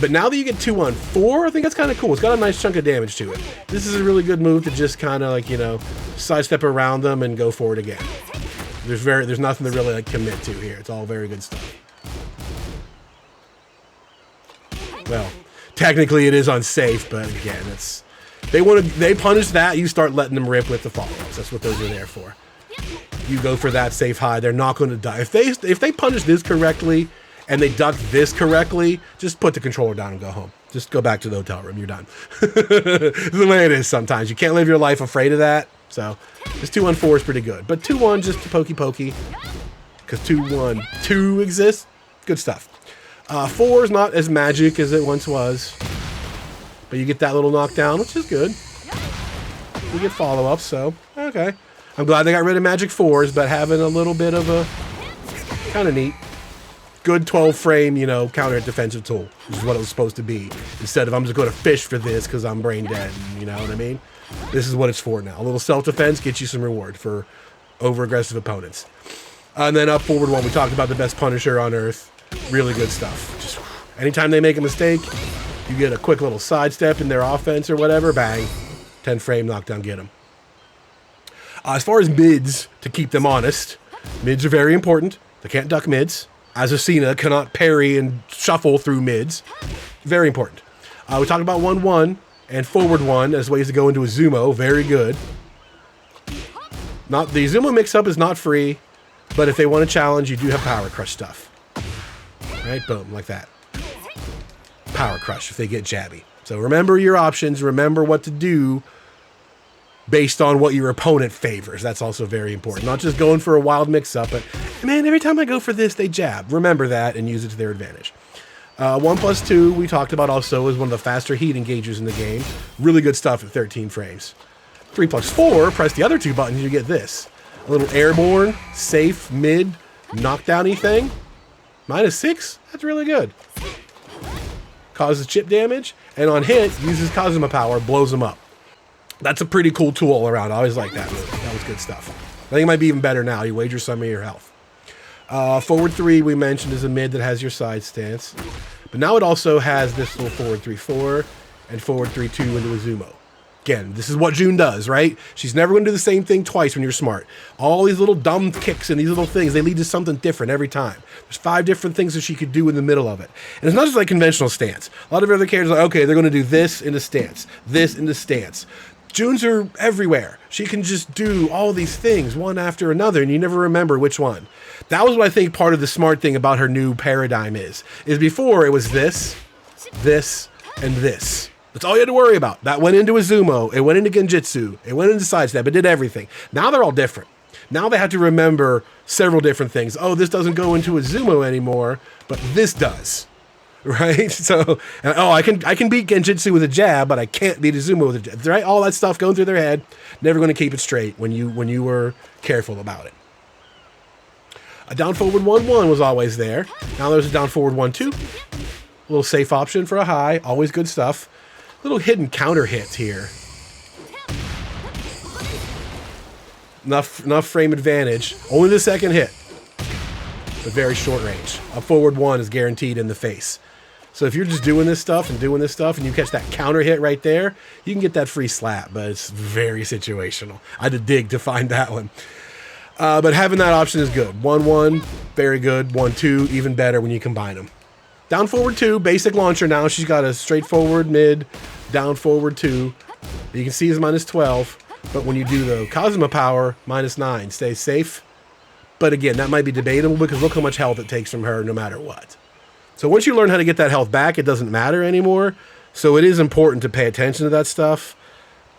But now that you get 2-1-4, I think that's kind of cool. It's got a nice chunk of damage to it. This is a really good move to just kind of like, you know, sidestep around them and go for it again. There's nothing to really like commit to here. It's all very good stuff. Well, technically it is unsafe, but again, it's they punish that, you start letting them rip with the follow-ups. That's what those are there for. You go for that safe high, they're not going to die. If they punish this correctly and they duck this correctly, just put the controller down and go home. Just go back to the hotel room. You're done. It's the way it is sometimes. You can't live your life afraid of that. So this 2-1-4 is pretty good. But 2-1 just to pokey. Because 2-1-2 exists. Good stuff. 4 is not as magic as it once was. But you get that little knockdown, which is good. You get follow-ups, so okay. I'm glad they got rid of magic 4s, but having a little bit of a kind of neat. Good 12 frame, you know, counter defensive tool, which is what it was supposed to be. Instead of I'm just going to fish for this because I'm brain dead, you know what I mean? This is what it's for now. A little self-defense gets you some reward for over-aggressive opponents. And then up forward one, we talked about the best Punisher on Earth. Really good stuff. Just anytime they make a mistake, you get a quick little sidestep in their offense or whatever, bang, 10 frame knockdown, get them. As far as mids, to keep them honest, mids are very important. They can't duck mids. Azucena cannot parry and shuffle through mids. Very important. We talked about 1-1 and forward 1 as ways to go into Izumo. Very good. The Izumo mix-up is not free, but if they want to challenge, you do have Power Crush stuff. Right? Boom, like that. Power Crush if they get jabby. So remember your options. Remember what to do based on what your opponent favors. That's also very important. Not just going for a wild mix-up, but, man, every time I go for this, they jab. Remember that and use it to their advantage. 1+2, we talked about also, is one of the faster heat engagers in the game. Really good stuff at 13 frames. 3+4, press the other 2 buttons, you get this. A little airborne, safe, mid, knockdown-y thing. -6, that's really good. Causes chip damage, and on hit, uses Kazama power, blows them up. That's a pretty cool tool all around. I always like that move. That was good stuff. I think it might be even better now. You wager some of your health. Forward 3 we mentioned is a mid that has your side stance. But now it also has this little forward 3-4 and forward 3-2 into Izumo. Again, this is what Jun does, right? She's never going to do the same thing twice when you're smart. All these little dumb kicks and these little things, they lead to something different every time. There's 5 different things that she could do in the middle of it. And it's not just like conventional stance. A lot of other characters are like, okay, they're going to do this into stance, this into stance. Juns are everywhere. She can just do all these things one after another, and you never remember which one. That was what I think part of the smart thing about her new paradigm is before it was this, this, and this. That's all you had to worry about. That went into Izumo, it went into Genjitsu, it went into sidestep, it did everything. Now they're all different. Now they have to remember several different things. Oh, this doesn't go into Izumo anymore, but this does. Right? So, I can beat Genjitsu with a jab, but I can't beat Izumo with a jab. Right? All that stuff going through their head, never going to keep it straight when you were careful about it. A down forward 1-1 was always there. Now there's a down forward 1-2. A little safe option for a high, always good stuff. Little hidden counter hits here. Enough frame advantage. Only the second hit, but very short range. A forward 1 is guaranteed in the face. So if you're just doing this stuff and you catch that counter hit right there, you can get that free slap, but it's very situational. I had to dig to find that one. But having that option is good. 1-1, very good. 1-2, even better when you combine them. Down forward 2, basic launcher now. She's got a straightforward mid, down forward 2. You can see is -12, but when you do the Kazama power, -9. Stay safe. But again, that might be debatable because look how much health it takes from her no matter what. So once you learn how to get that health back, it doesn't matter anymore. So it is important to pay attention to that stuff.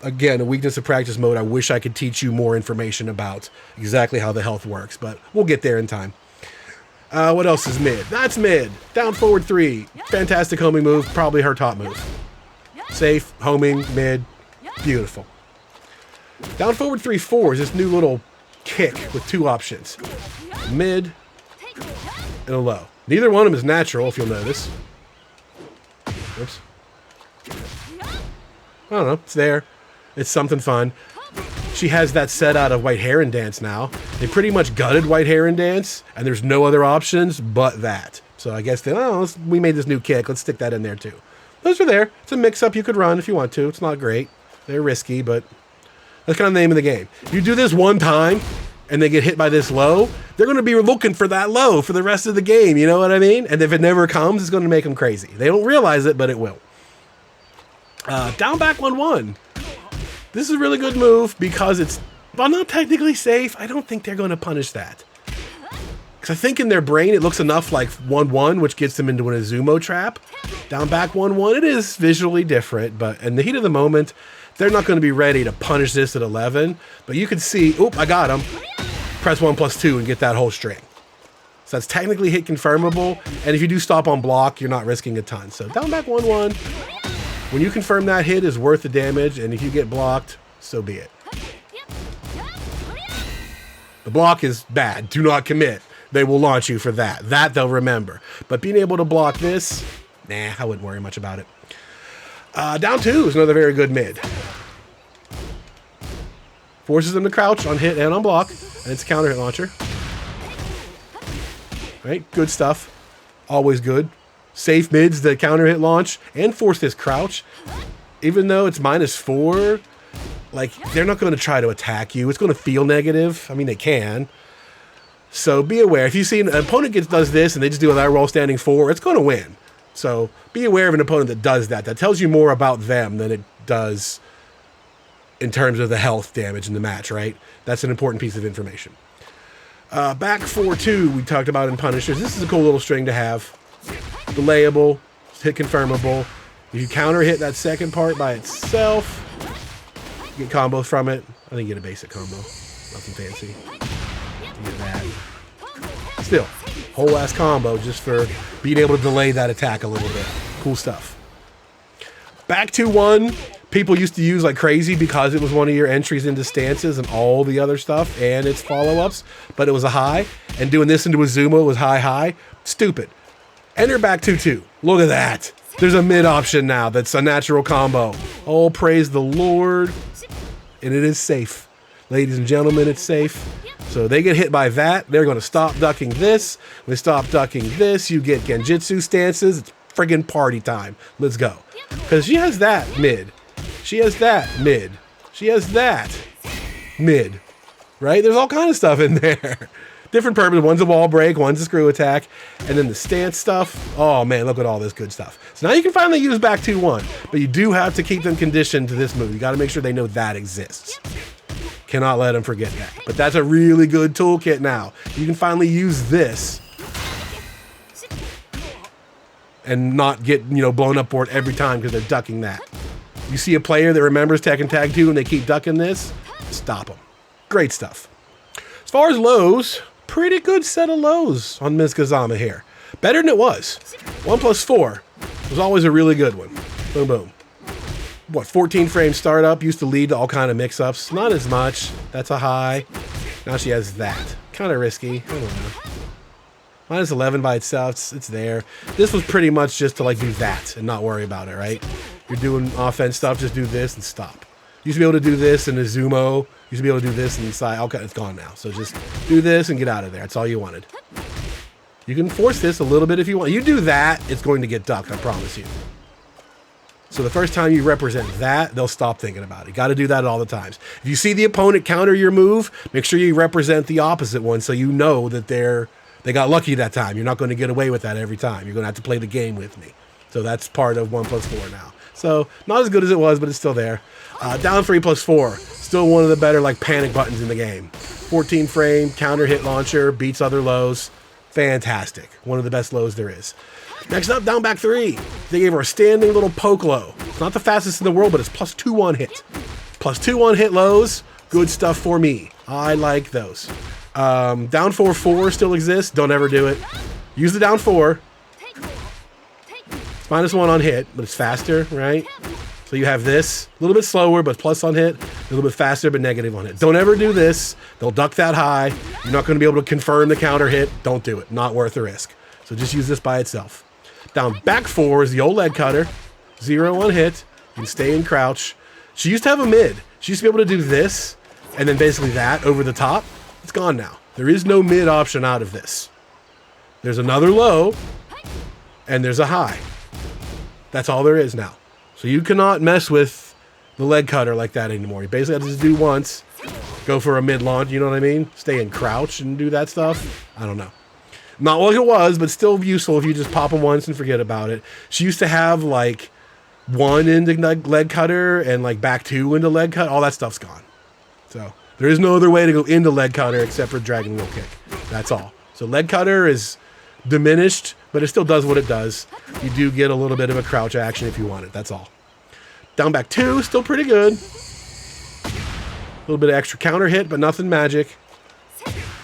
Again, a weakness of practice mode, I wish I could teach you more information about exactly how the health works, but we'll get there in time. What else is mid? That's mid. Down forward 3. Fantastic homing move. Probably her top move. Safe, homing, mid. Beautiful. Down forward 3-4 is this new little kick with 2 options. Mid and a low. Neither one of them is natural, if you'll notice. Oops. I don't know. It's there. It's something fun. She has that set out of White Heron Dance now. They pretty much gutted White Heron Dance, and there's no other options but that. So I guess we made this new kick. Let's stick that in there too. Those are there. It's a mix-up you could run if you want to. It's not great. They're risky, but that's kind of the name of the game. You do this one time, and they get hit by this low, they're going to be looking for that low for the rest of the game. You know what I mean? And if it never comes, it's going to make them crazy. They don't realize it, but it will. Down back 1-1. This is a really good move because it's, well, not technically safe. I don't think they're going to punish that. Because I think in their brain it looks enough like 1-1, which gets them into an Izumo trap. Down back 1-1, it is visually different, but in the heat of the moment, they're not going to be ready to punish this at 11. But you can see, oop, I got him. Press 1+2 and get that whole string. So that's technically hit confirmable. And if you do stop on block, you're not risking a ton. So down back 1-1. When you confirm that hit is worth the damage, and if you get blocked, so be it. The block is bad. Do not commit. They will launch you for that. That they'll remember. But being able to block this, nah, I wouldn't worry much about it. Down 2 is another very good mid. Forces them to crouch on hit and on block, and it's a counter hit launcher. Right, good stuff. Always good. Safe mids that counter hit launch and force this crouch. Even though it's -4, like, they're not going to try to attack you. It's going to feel negative. I mean, they can. So be aware. If you see an opponent does this and they just do that roll standing 4, it's going to win. So be aware of an opponent that does that. That tells you more about them than it does in terms of the health damage in the match, right? That's an important piece of information. Back 4-2 we talked about in punishers. This is a cool little string to have. Delayable, hit confirmable. If you counter hit that second part by itself, you get combos from it. I think you get a basic combo. Nothing fancy. You get that. Still, whole ass combo just for being able to delay that attack a little bit. Cool stuff. Back 2-1. People used to use like crazy because it was one of your entries into stances and all the other stuff and its follow-ups, but it was a high. And doing this into Izumo was high. Stupid. Enter back 2-2. Look at that. There's a mid option now that's a natural combo. Oh, praise the Lord. And it is safe. Ladies and gentlemen, it's safe. So they get hit by that. They're going to stop ducking this. When they stop ducking this, you get Genjitsu stances. It's friggin' party time. Let's go. Because she has that mid. She has that mid. She has that mid. Right? There's all kind of stuff in there. Different purpose. One's a wall break, one's a screw attack, and then the stance stuff. Oh man, look at all this good stuff. So now you can finally use back 2-1, but you do have to keep them conditioned to this move. You got to make sure they know that exists. Cannot let them forget that. But that's a really good toolkit now. You can finally use this and not get, blown up for it every time because they're ducking that. You see a player that remembers Tekken Tag 2 and they keep ducking this, stop them. Great stuff. As far as lows, pretty good set of lows on Ms. Kazama here. Better than it was. 1+4 was always a really good one. Boom, boom. What, 14 frame startup used to lead to all kind of mix-ups. Not as much. That's a high. Now she has that. Kind of risky. I don't know. -11 by itself. It's there. This was pretty much just to like do that and not worry about it, right? You're doing offense stuff, just do this and stop. You used to be able to do this in Izumo. You used to be able to do this inside. Okay, it's gone now. So just do this and get out of there. That's all you wanted. You can force this a little bit if you want. You do that, it's going to get ducked, I promise you. So the first time you represent that, they'll stop thinking about it. You got to do that all the times. If you see the opponent counter your move, make sure you represent the opposite one so you know that they got lucky that time. You're not going to get away with that every time. You're going to have to play the game with me. So that's part of 1+4 now. So not as good as it was, but it's still there. Down 3 plus 4. Still one of the better like panic buttons in the game. 14 frame, counter hit launcher, beats other lows. Fantastic. One of the best lows there is. Next up, down back 3. They gave her a standing little poke low. It's not the fastest in the world, but it's plus 2 1 hit. Plus 2 1 hit lows. Good stuff for me. I like those. Down 4-4 still exists. Don't ever do it. Use the down 4. It's minus 1 on hit, but it's faster, right? So you have this, a little bit slower, but plus on hit, a little bit faster, but negative on hit. Don't ever do this. They'll duck that high. You're not going to be able to confirm the counter hit. Don't do it. Not worth the risk. So just use this by itself. Down back 4 is the old leg cutter. 0 on hit. You can stay in crouch. She used to have a mid. She used to be able to do this, and then basically that over the top. It's gone now. There is no mid option out of this. There's another low, and there's a high. That's all there is now. So you cannot mess with the leg cutter like that anymore. You basically have to just do once, go for a mid launch, you know what I mean? Stay in crouch and do that stuff. I don't know. Not like it was, but still useful if you just pop them once and forget about it. She used to have like 1 into leg cutter and like back 2 into leg cut. All that stuff's gone. So there is no other way to go into leg cutter except for dragon wheel kick. That's all. So leg cutter is diminished, but it still does what it does. You do get a little bit of a crouch action if you want it. That's all. Down back 2, still pretty good. A little bit of extra counter hit, but nothing magic.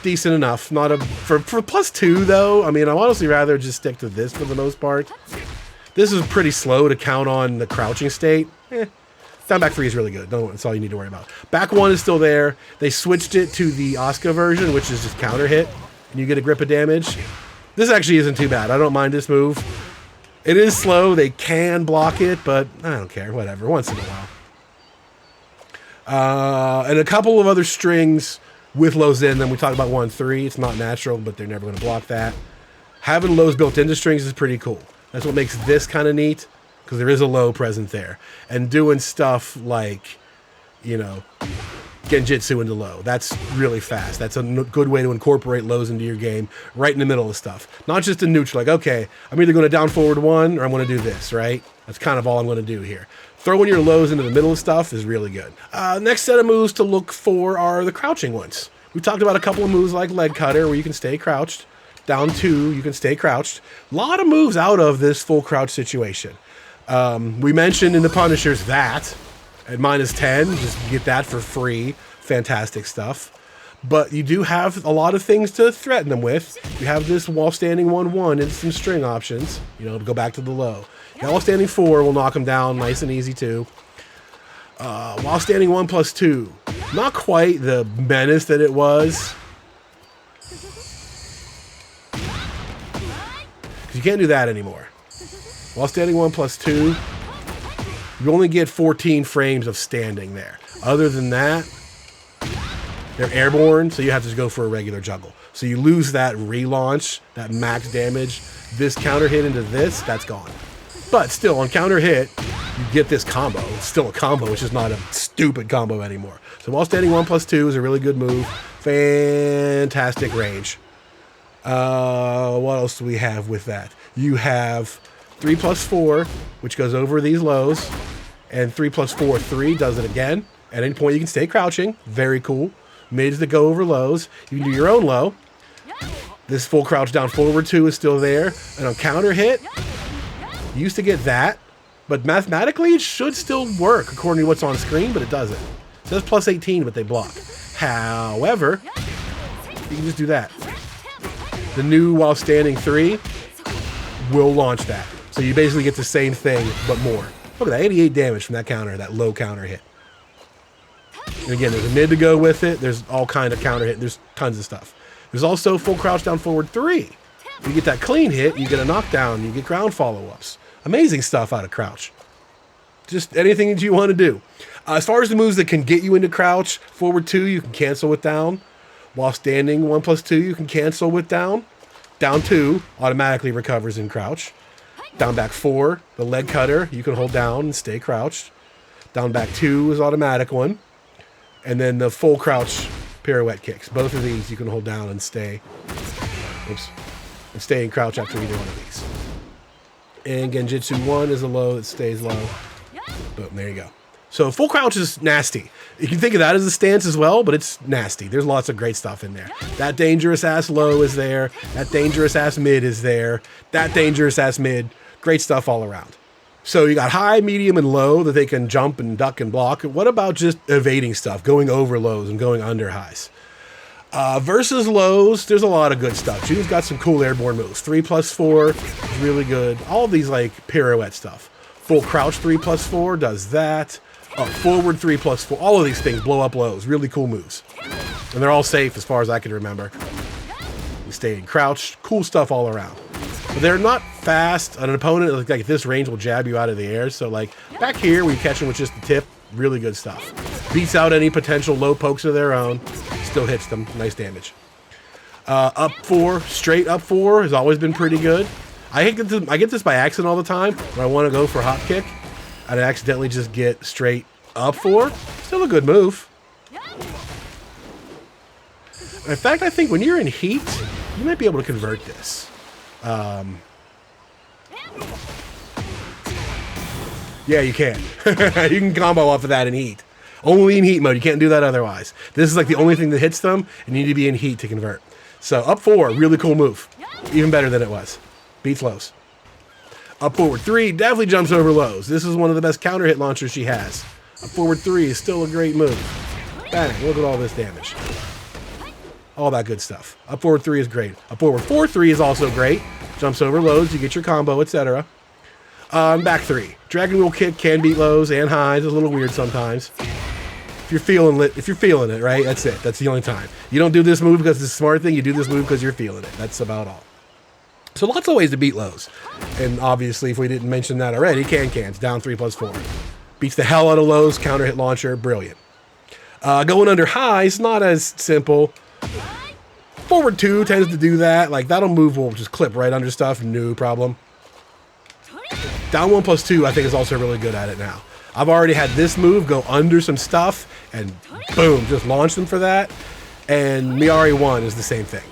Decent enough. Not a for plus 2 though. I mean, I'd honestly rather just stick to this for the most part. This is pretty slow to count on the crouching state. Down back 3 is really good. That's all you need to worry about. Back 1 is still there. They switched it to the Asuka version, which is just counter hit, and you get a grip of damage. This actually isn't too bad. I don't mind this move. It is slow. They can block it, but I don't care. Whatever. Once in a while. And a couple of other strings with lows in them. We talked about 1-3. It's not natural, but they're never going to block that. Having lows built into strings is pretty cool. That's what makes this kind of neat, because there is a low present there. And doing stuff like, you know, Genjitsu into low. That's really fast. That's a good way to incorporate lows into your game right in the middle of stuff. Not just in neutral, like, okay, I'm either going to down forward 1 or I'm going to do this, right? That's kind of all I'm going to do here. Throwing your lows into the middle of stuff is really good. Next set of moves to look for are the crouching ones. We talked about a couple of moves like leg cutter where you can stay crouched. Down 2, you can stay crouched. A lot of moves out of this full crouch situation. We mentioned in the Punishers that at minus 10, just get that for free. Fantastic stuff. But you do have a lot of things to threaten them with. You have this while standing 1-1 and some string options, you know, to go back to the low. While standing 4 will knock them down nice and easy too. While standing 1 plus 2, not quite the menace that it was. You can't do that anymore. While standing 1 plus 2, you only get 14 frames of standing there. Other than that, they're airborne, so you have to go for a regular juggle. So you lose that relaunch, that max damage. This counter hit into this, that's gone. But still, on counter hit, you get this combo. It's still a combo, it's just not a stupid combo anymore. So while standing 1 plus 2 is a really good move. Fantastic range. What else do we have with that? You have 3 plus 4, which goes over these lows, and 3 plus 4, 3 does it again. At any point you can stay crouching. Very cool. Mids that go over lows. You can do your own low. This full crouch down forward 2 is still there. And on counter hit, you used to get that, but mathematically it should still work according to what's on screen, but it doesn't. It says plus 18, but they block. However, you can just do that. The new while standing 3 will launch that. So you basically get the same thing, but more. Look at that, 88 damage from that counter, that low counter hit. And again, there's a mid to go with it. There's all kind of counter hit. There's tons of stuff. There's also full crouch down forward 3. You get that clean hit, you get a knockdown, you get ground follow-ups. Amazing stuff out of crouch. Just anything that you want to do. As far as the moves that can get you into crouch, forward 2, you can cancel with down. While standing 1 plus 2, you can cancel with down. Down 2 automatically recovers in crouch. Down back 4, the leg cutter, you can hold down and stay crouched. Down back 2 is automatic one. And then the full crouch pirouette kicks. Both of these you can hold down and stay. Oops. And stay in crouch after you do one of these. And Genjitsu 1 is a low that stays low. Boom, there you go. So full crouch is nasty. You can think of that as a stance as well, but it's nasty. There's lots of great stuff in there. That dangerous ass low is there. That dangerous ass mid is there. That dangerous ass mid. Great stuff all around. So you got high, medium, and low that they can jump and duck and block. What about just evading stuff, going over lows and going under highs? Versus lows, there's a lot of good stuff. Jun's got some cool airborne moves. 3+4 is really good. All of these like pirouette stuff. Full crouch 3+4 does that. Forward 3+4. All of these things blow up lows. Really cool moves. And they're all safe as far as I can remember. You stay in crouch. Cool stuff all around. But they're not fast. An opponent like this range will jab you out of the air. So like back here, we catch them with just the tip. Really good stuff. Beats out any potential low pokes of their own. Still hits them. Nice damage. Up 4. Straight up 4 has always been pretty good. I get this by accident all the time when I want to go for hop kick. And I accidentally just get straight up 4. Still a good move. In fact, I think when you're in heat, you might be able to convert this. Yeah, you can. You can combo off of that in heat. Only in heat mode. You can't do that otherwise. This is like the only thing that hits them, and you need to be in heat to convert. So up 4, really cool move. Even better than it was. Beats lows. Up forward 3 definitely jumps over lows. This is one of the best counter hit launchers she has. Up forward 3 is still a great move. Bang, look at all this damage. All that good stuff. Up forward 3 is great. Up forward 4-3 is also great. Jumps over lows, you get your combo, etc. Back 3. Dragon Wheel Kick can beat lows and highs. It's a little weird sometimes. If you're feeling it, right? That's it. That's the only time. You don't do this move because it's a smart thing. You do this move because you're feeling it. That's about all. So lots of ways to beat lows. And obviously, if we didn't mention that already, cans, down 3+4. Beats the hell out of lows, counter hit launcher, brilliant. Going under highs, not as simple. Forward 2 tends to do that. Like, that'll move will just clip right under stuff, no problem. Down 1+2, I think, is also really good at it now. I've already had this move go under some stuff, and boom, just launch them for that. And Miare 1 is the same thing.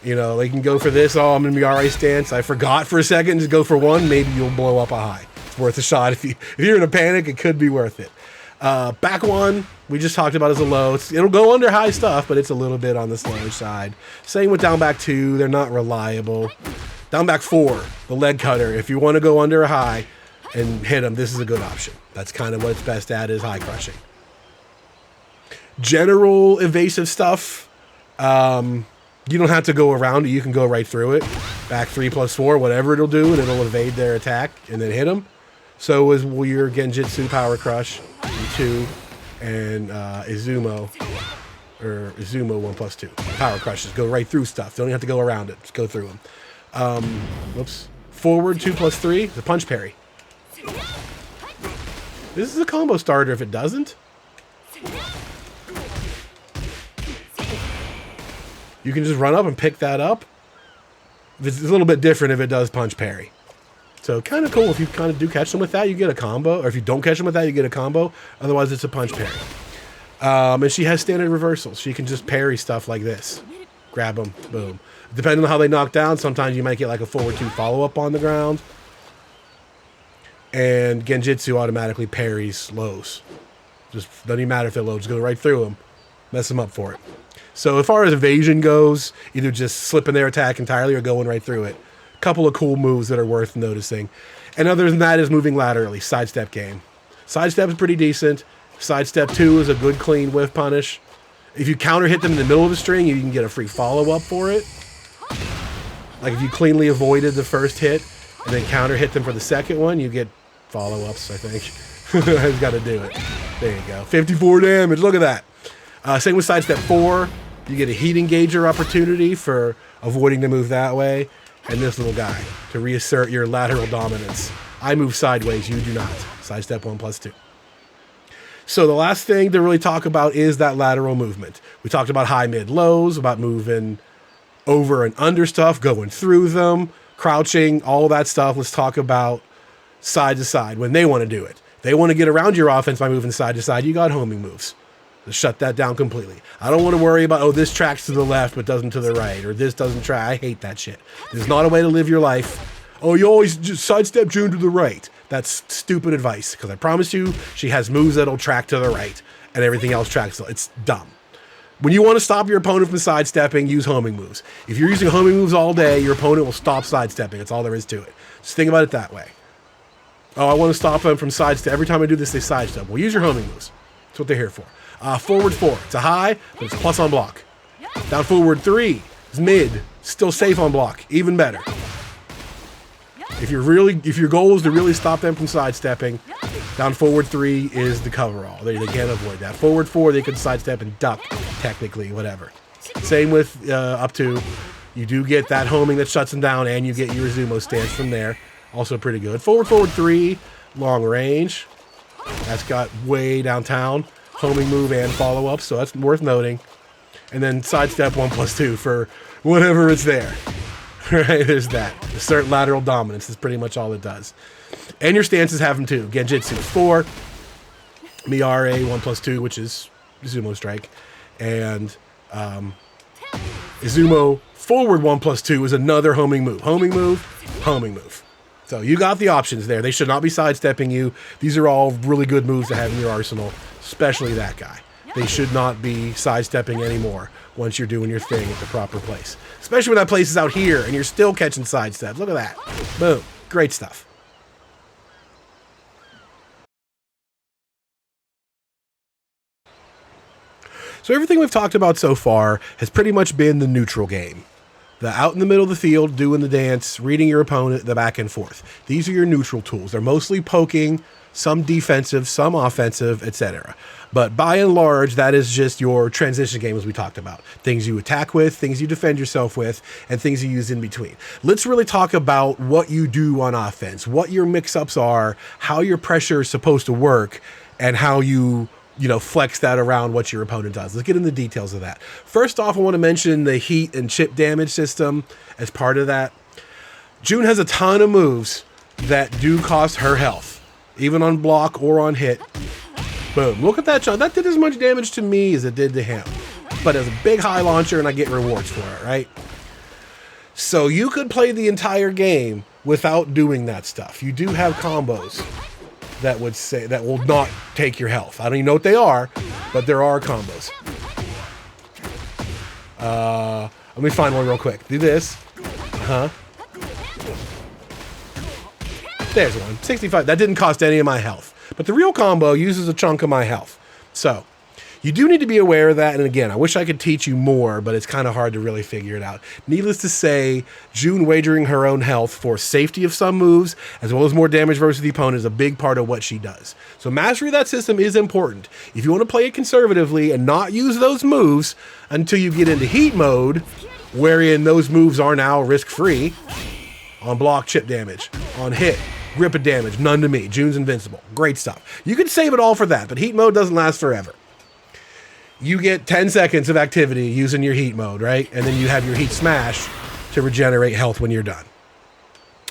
You know, they can go for this. Oh, I'm in Miare stance. I forgot for a second. Just go for 1. Maybe you'll blow up a high. It's worth a shot. If you're in a panic, it could be worth it. Back 1, we just talked about as a low. It'll go under high stuff, but it's a little bit on the slow side. Same with down back 2. They're not reliable. Down back 4, the leg cutter. If you want to go under a high and hit them, this is a good option. That's kind of what it's best at, is high crushing. General evasive stuff. You don't have to go around it. You can go right through it. Back 3+4, whatever it'll do, and it'll evade their attack and then hit them. So is your Genjitsu Power Crush 2 and Izumo, or Izumo 1+2. Power Crushes go right through stuff. Don't even have to go around it. Just go through them. Whoops. Forward 2+3, the punch parry. This is a combo starter if it doesn't. You can just run up and pick that up. It's a little bit different if it does punch parry. So kind of cool. If you kind of do catch them with that, you get a combo. Or if you don't catch them with that, you get a combo. Otherwise, it's a punch parry. And she has standard reversals. She can just parry stuff like this. Grab them, boom. Depending on how they knock down, sometimes you might get like a forward 2 follow-up on the ground. And Genjitsu automatically parries lows. Just doesn't even matter if they're low. Just go right through them. Mess them up for it. So as far as evasion goes, either just slipping their attack entirely or going right through it. A couple of cool moves that are worth noticing. And other than that is moving laterally. Sidestep game. Sidestep is pretty decent. Sidestep 2 is a good clean whiff punish. If you counter hit them in the middle of the string, you can get a free follow-up for it. Like if you cleanly avoided the first hit and then counter hit them for the second one, you get follow-ups, I think. I've got to do it. There you go. 54 damage. Look at that. Same with Sidestep 4. You get a heat engager opportunity for avoiding the move that way. And this little guy to reassert your lateral dominance. I move sideways. You do not. Sidestep 1+2. So the last thing to really talk about is that lateral movement. We talked about high, mid, lows, about moving over and under stuff, going through them, crouching, all that stuff. Let's talk about side to side when they want to do it. They want to get around your offense by moving side to side. You got homing moves. Just shut that down completely. I don't want to worry about, oh, this tracks to the left but doesn't to the right, or this doesn't track. I hate that shit. There's not a way to live your life. Oh, you always just sidestep Jun to the right. That's stupid advice, because I promise you, she has moves that'll track to the right, and everything else tracks. It's dumb. When you want to stop your opponent from sidestepping, use homing moves. If you're using homing moves all day, your opponent will stop sidestepping. That's all there is to it. Just think about it that way. Oh, I want to stop them from sidestep. Every time I do this, they sidestep. Well, use your homing moves. That's what they're here for. Forward 4. It's a high, but it's plus on block. Down forward 3 is mid. Still safe on block. Even better. If your goal is to really stop them from sidestepping, down forward 3 is the coverall. They can't avoid that. Forward 4, they can sidestep and duck, technically, whatever. Same with up 2. You do get that homing that shuts them down, and you get your Izumo stance from there. Also pretty good. Forward 3, long range. That's got way downtown. Homing move and follow-up, so that's worth noting. And then sidestep 1+2 for whatever is there. Right, there's that. Assert lateral dominance is pretty much all it does. And your stances have them too. Genjitsu 4, Miare 1+2, which is Izumo strike, and Izumo forward 1+2 is another homing move. Homing move, homing move. So you got the options there. They should not be sidestepping you. These are all really good moves to have in your arsenal, especially that guy. They should not be sidestepping anymore once you're doing your thing at the proper place. Especially when that place is out here and you're still catching sidesteps. Look at that. Boom. Great stuff. So everything we've talked about so far has pretty much been the neutral game. The out in the middle of the field, doing the dance, reading your opponent, the back and forth. These are your neutral tools. They're mostly poking, some defensive, some offensive, etc. But by and large, that is just your transition game, as we talked about. Things you attack with, things you defend yourself with, and things you use in between. Let's really talk about what you do on offense, what your mix-ups are, how your pressure is supposed to work, and how you flex that around what your opponent does. Let's get into the details of that. First off, I want to mention the heat and chip damage system as part of that. Jun has a ton of moves that do cost her health, even on block or on hit. Boom. Look at that shot. That did as much damage to me as it did to him. But as a big high launcher, and I get rewards for it, right? So you could play the entire game without doing that stuff. You do have combos that will not take your health. I don't even know what they are, but there are combos. Let me find one real quick. Do this. There's one. 65. That didn't cost any of my health. But the real combo uses a chunk of my health. So you do need to be aware of that. And again, I wish I could teach you more, but it's kind of hard to really figure it out. Needless to say, Jun wagering her own health for safety of some moves, as well as more damage versus the opponent, is a big part of what she does. So mastery of that system is important. If you want to play it conservatively and not use those moves until you get into heat mode, wherein those moves are now risk-free, on block, chip damage, on hit, grip of damage, none to me. Jun's invincible. Great stuff. You can save it all for that, but heat mode doesn't last forever. You get 10 seconds of activity using your heat mode, right? And then you have your heat smash to regenerate health when you're done.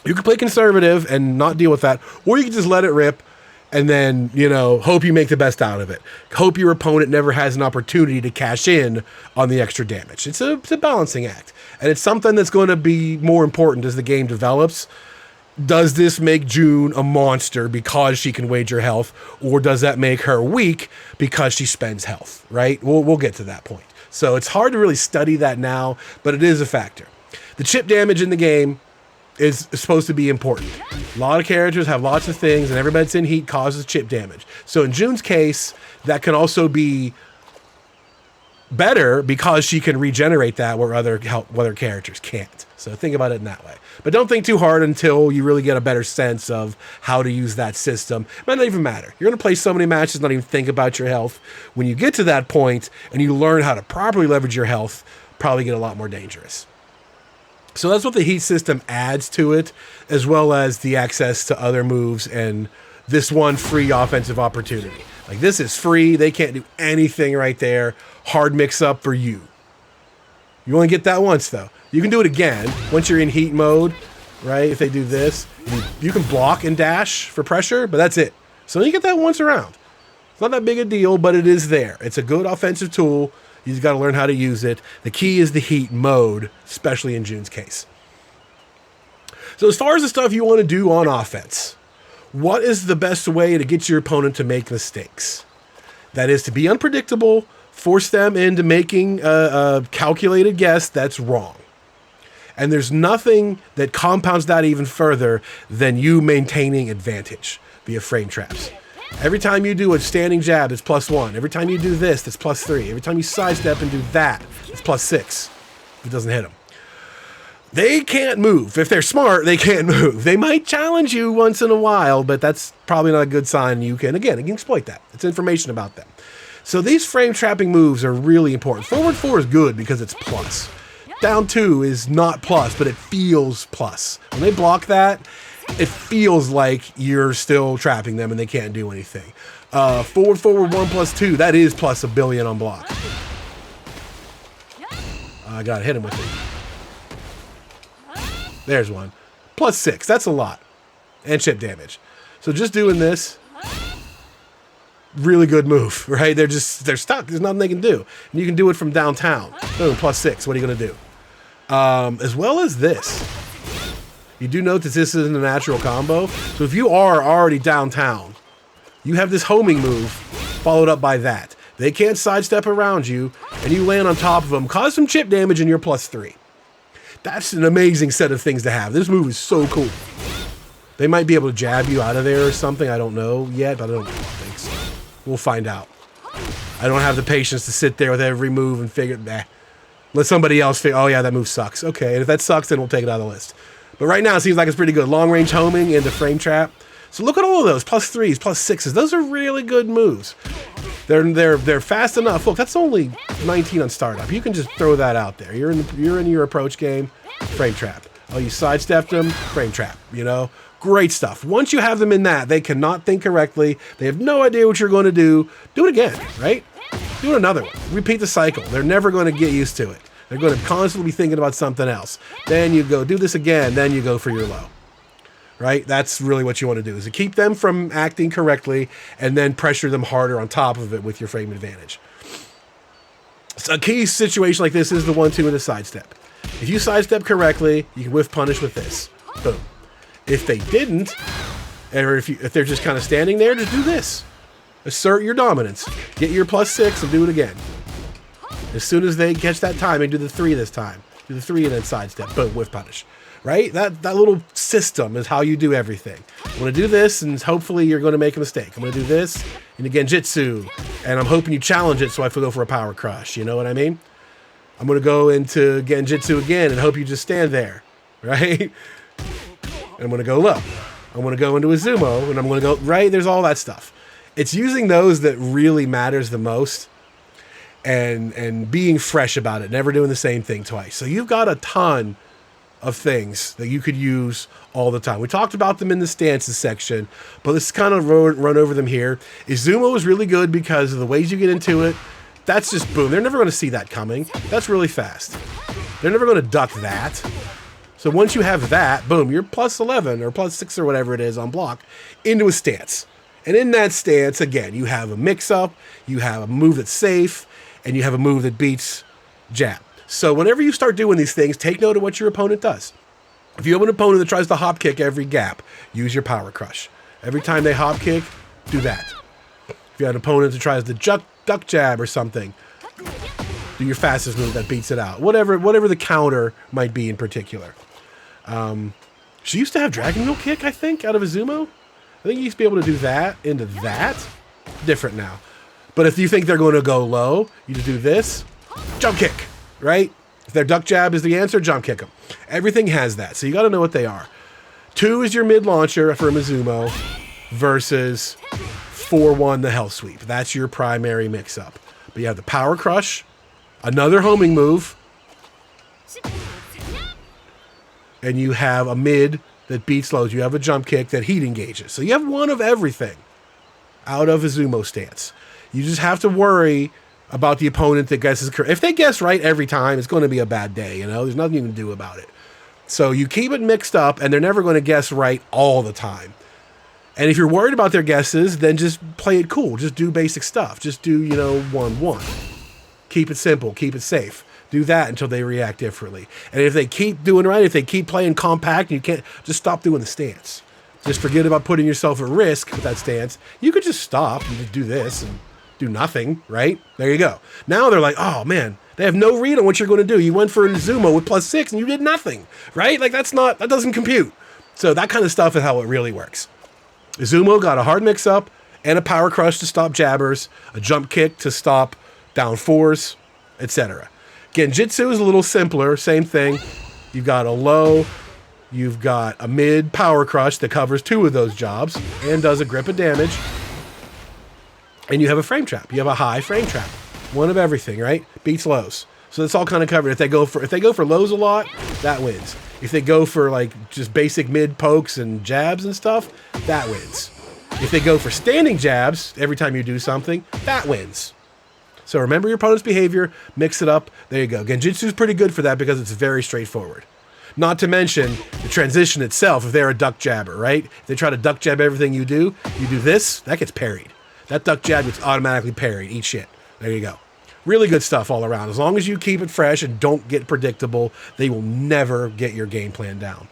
You can play conservative and not deal with that, or you can just let it rip and then, hope you make the best out of it. Hope your opponent never has an opportunity to cash in on the extra damage. It's a balancing act, and it's something that's going to be more important as the game develops. Does this make Jun a monster because she can wager health, or does that make her weak because she spends health, right? We'll get to that point. So it's hard to really study that now, but it is a factor. The chip damage in the game is supposed to be important. A lot of characters have lots of things, and everybody that's in heat causes chip damage. So in Jun's case, that can also be better because she can regenerate that where other characters can't. So think about it in that way. But don't think too hard until you really get a better sense of how to use that system. It might not even matter. You're going to play so many matches, not even think about your health. When you get to that point and you learn how to properly leverage your health, probably get a lot more dangerous. So that's what the heat system adds to it, as well as the access to other moves and this one free offensive opportunity. Like, this is free. They can't do anything right there. Hard mix up for you. You only get that once, though. You can do it again once you're in heat mode, right? If they do this, you can block and dash for pressure, but that's it. So you get that once around. It's not that big a deal, but it is there. It's a good offensive tool. You just got to learn how to use it. The key is the heat mode, especially in Jun's case. So as far as the stuff you want to do on offense, What is the best way to get your opponent to make mistakes? That is to be unpredictable, force them into making a calculated guess that's wrong. And there's nothing that compounds that even further than you maintaining advantage via frame traps. Every time you do a standing jab, it's +1. Every time you do this, that's +3. Every time you sidestep and do that, it's +6. If it doesn't hit them. They can't move. If they're smart, they can't move. They might challenge you once in a while, but that's probably not a good sign. You can exploit that. It's information about them. So these frame trapping moves are really important. Forward 4 is good because it's plus. Down 2 is not plus, but it feels plus. When they block that, it feels like you're still trapping them and they can't do anything. Forward 1 +2, that is plus a billion on block. I gotta hit him with it. There's one. +6, that's a lot. And chip damage. So just doing this, really good move, right? They're stuck. There's nothing they can do. And you can do it from downtown. Boom, +6. What are you going to do? As well as this. You do note that this isn't a natural combo. So if you are already downtown, you have this homing move followed up by that. They can't sidestep around you, and you land on top of them, cause some chip damage, and you're +3. That's an amazing set of things to have. This move is so cool. They might be able to jab you out of there or something. I don't know yet, but I don't think so. We'll find out. I don't have the patience to sit there with every move and figure, let somebody else figure, oh yeah, that move sucks. Okay, and if that sucks, then we'll take it out of the list. But right now, it seems like it's pretty good. Long range homing into frame trap. So look at all of those, +3s, +6s. Those are really good moves. They're fast enough. Look, that's only 19 on startup. You can just throw that out there. You're in your approach game, frame trap. Oh, you sidestepped them, frame trap, Great stuff. Once you have them in that, they cannot think correctly. They have no idea what you're going to do. Do it again, right? Do it another one. Repeat the cycle. They're never going to get used to it. They're going to constantly be thinking about something else. Then you go do this again. Then you go for your low. Right? That's really what you want to do, is to keep them from acting correctly and then pressure them harder on top of it with your frame advantage. So a key situation like this is the 1-2 and the sidestep. If you sidestep correctly, you can whiff punish with this. Boom. If they didn't, or if they're just kind of standing there, just do this. Assert your dominance. Get your +6 and do it again. As soon as they catch that timing, do the 3 this time. Do the 3 and then sidestep. Boom, whiff punish. Right? That little system is how you do everything. I'm going to do this, and hopefully you're going to make a mistake. I'm going to do this in the Genjitsu, and I'm hoping you challenge it so I can go for a power crush. You know what I mean? I'm going to go into Genjitsu again and hope you just stand there. Right? And I'm going to go low. I'm going to go into Izumo, and I'm going to go, right? There's all that stuff. It's using those that really matters the most, and being fresh about it, never doing the same thing twice. So you've got a ton of things that you could use all the time. We talked about them in the stances section, but let's kind of run over them here. Izumo is really good because of the ways you get into it. That's just boom. They're never going to see that coming. That's really fast. They're never going to duck that. So once you have that, boom, you're +11 or +6 or whatever it is on block into a stance. And in that stance, again, you have a mix-up, you have a move that's safe, and you have a move that beats jab. So whenever you start doing these things, take note of what your opponent does. If you have an opponent that tries to hop kick every gap, use your power crush. Every time they hop kick, do that. If you have an opponent that tries to duck jab or something, do your fastest move that beats it out. Whatever the counter might be in particular. She used to have Dragon Wheel kick, I think, out of Izumo. I think you used to be able to do that into that. Different now. But if you think they're going to go low, you just do this. Jump kick, right? If their duck jab is the answer, jump kick them. Everything has that, so you got to know what they are. 2 is your mid launcher for Izumo versus 4-1 the hell sweep. That's your primary mix-up. But you have the power crush, another homing move, and you have a mid that beats lows. You have a jump kick that heat engages. So you have one of everything out of Izumo stance. You just have to worry about the opponent that guesses correct. If they guess right every time, it's going to be a bad day, There's nothing you can do about it. So you keep it mixed up, and they're never going to guess right all the time. And if you're worried about their guesses, then just play it cool. Just do basic stuff. Just do, 1-1. Keep it simple. Keep it safe. Do that until they react differently. And if they keep doing right, if they keep playing compact, you can't, just stop doing the stance. just forget about putting yourself at risk with that stance. You could just stop and just do this and do nothing, right? There you go. Now they're like, oh man, they have no read on what you're going to do. You went for an Izumo with +6 and you did nothing, right? Like that doesn't compute. So that kind of stuff is how it really works. Izumo got a hard mix-up and a power crush to stop jabbers, a jump kick to stop down 4s, etc. Genjitsu is a little simpler, same thing. You've got a low, you've got a mid power crush that covers 2 of those jobs and does a grip of damage. And you have a frame trap. You have a high frame trap. One of everything, right? Beats lows. So that's all kind of covered. If they go for lows a lot, that wins. If they go for like just basic mid pokes and jabs and stuff, that wins. If they go for standing jabs every time you do something, that wins. So remember your opponent's behavior, mix it up. There you go. Genjitsu is pretty good for that because it's very straightforward. Not to mention the transition itself. If they're a duck jabber, right? If they try to duck jab everything you do this, that gets parried. That duck jab gets automatically parried. Eat shit. There you go. Really good stuff all around. As long as you keep it fresh and don't get predictable, they will never get your game plan down.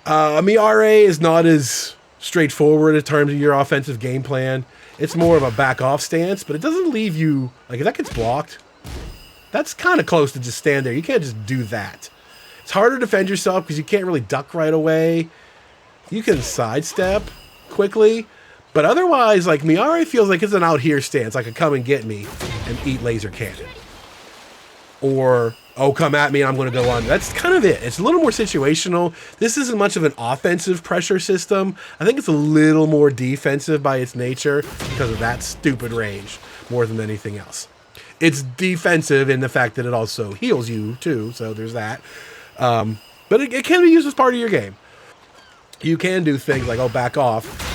Miare is not as straightforward in terms of your offensive game plan. It's more of a back off stance, but it doesn't leave you, like if that gets blocked, that's kind of close to just stand there. You can't just do that. It's harder to defend yourself because you can't really duck right away. You can sidestep quickly. But otherwise, like, Miare feels like it's an out here stance, like a come and get me and eat laser cannon. Or, oh, come at me and I'm going to go on. That's kind of it. It's a little more situational. This isn't much of an offensive pressure system. I think it's a little more defensive by its nature because of that stupid range more than anything else. It's defensive in the fact that it also heals you, too, so there's that. But it can be used as part of your game. You can do things like, oh, back off.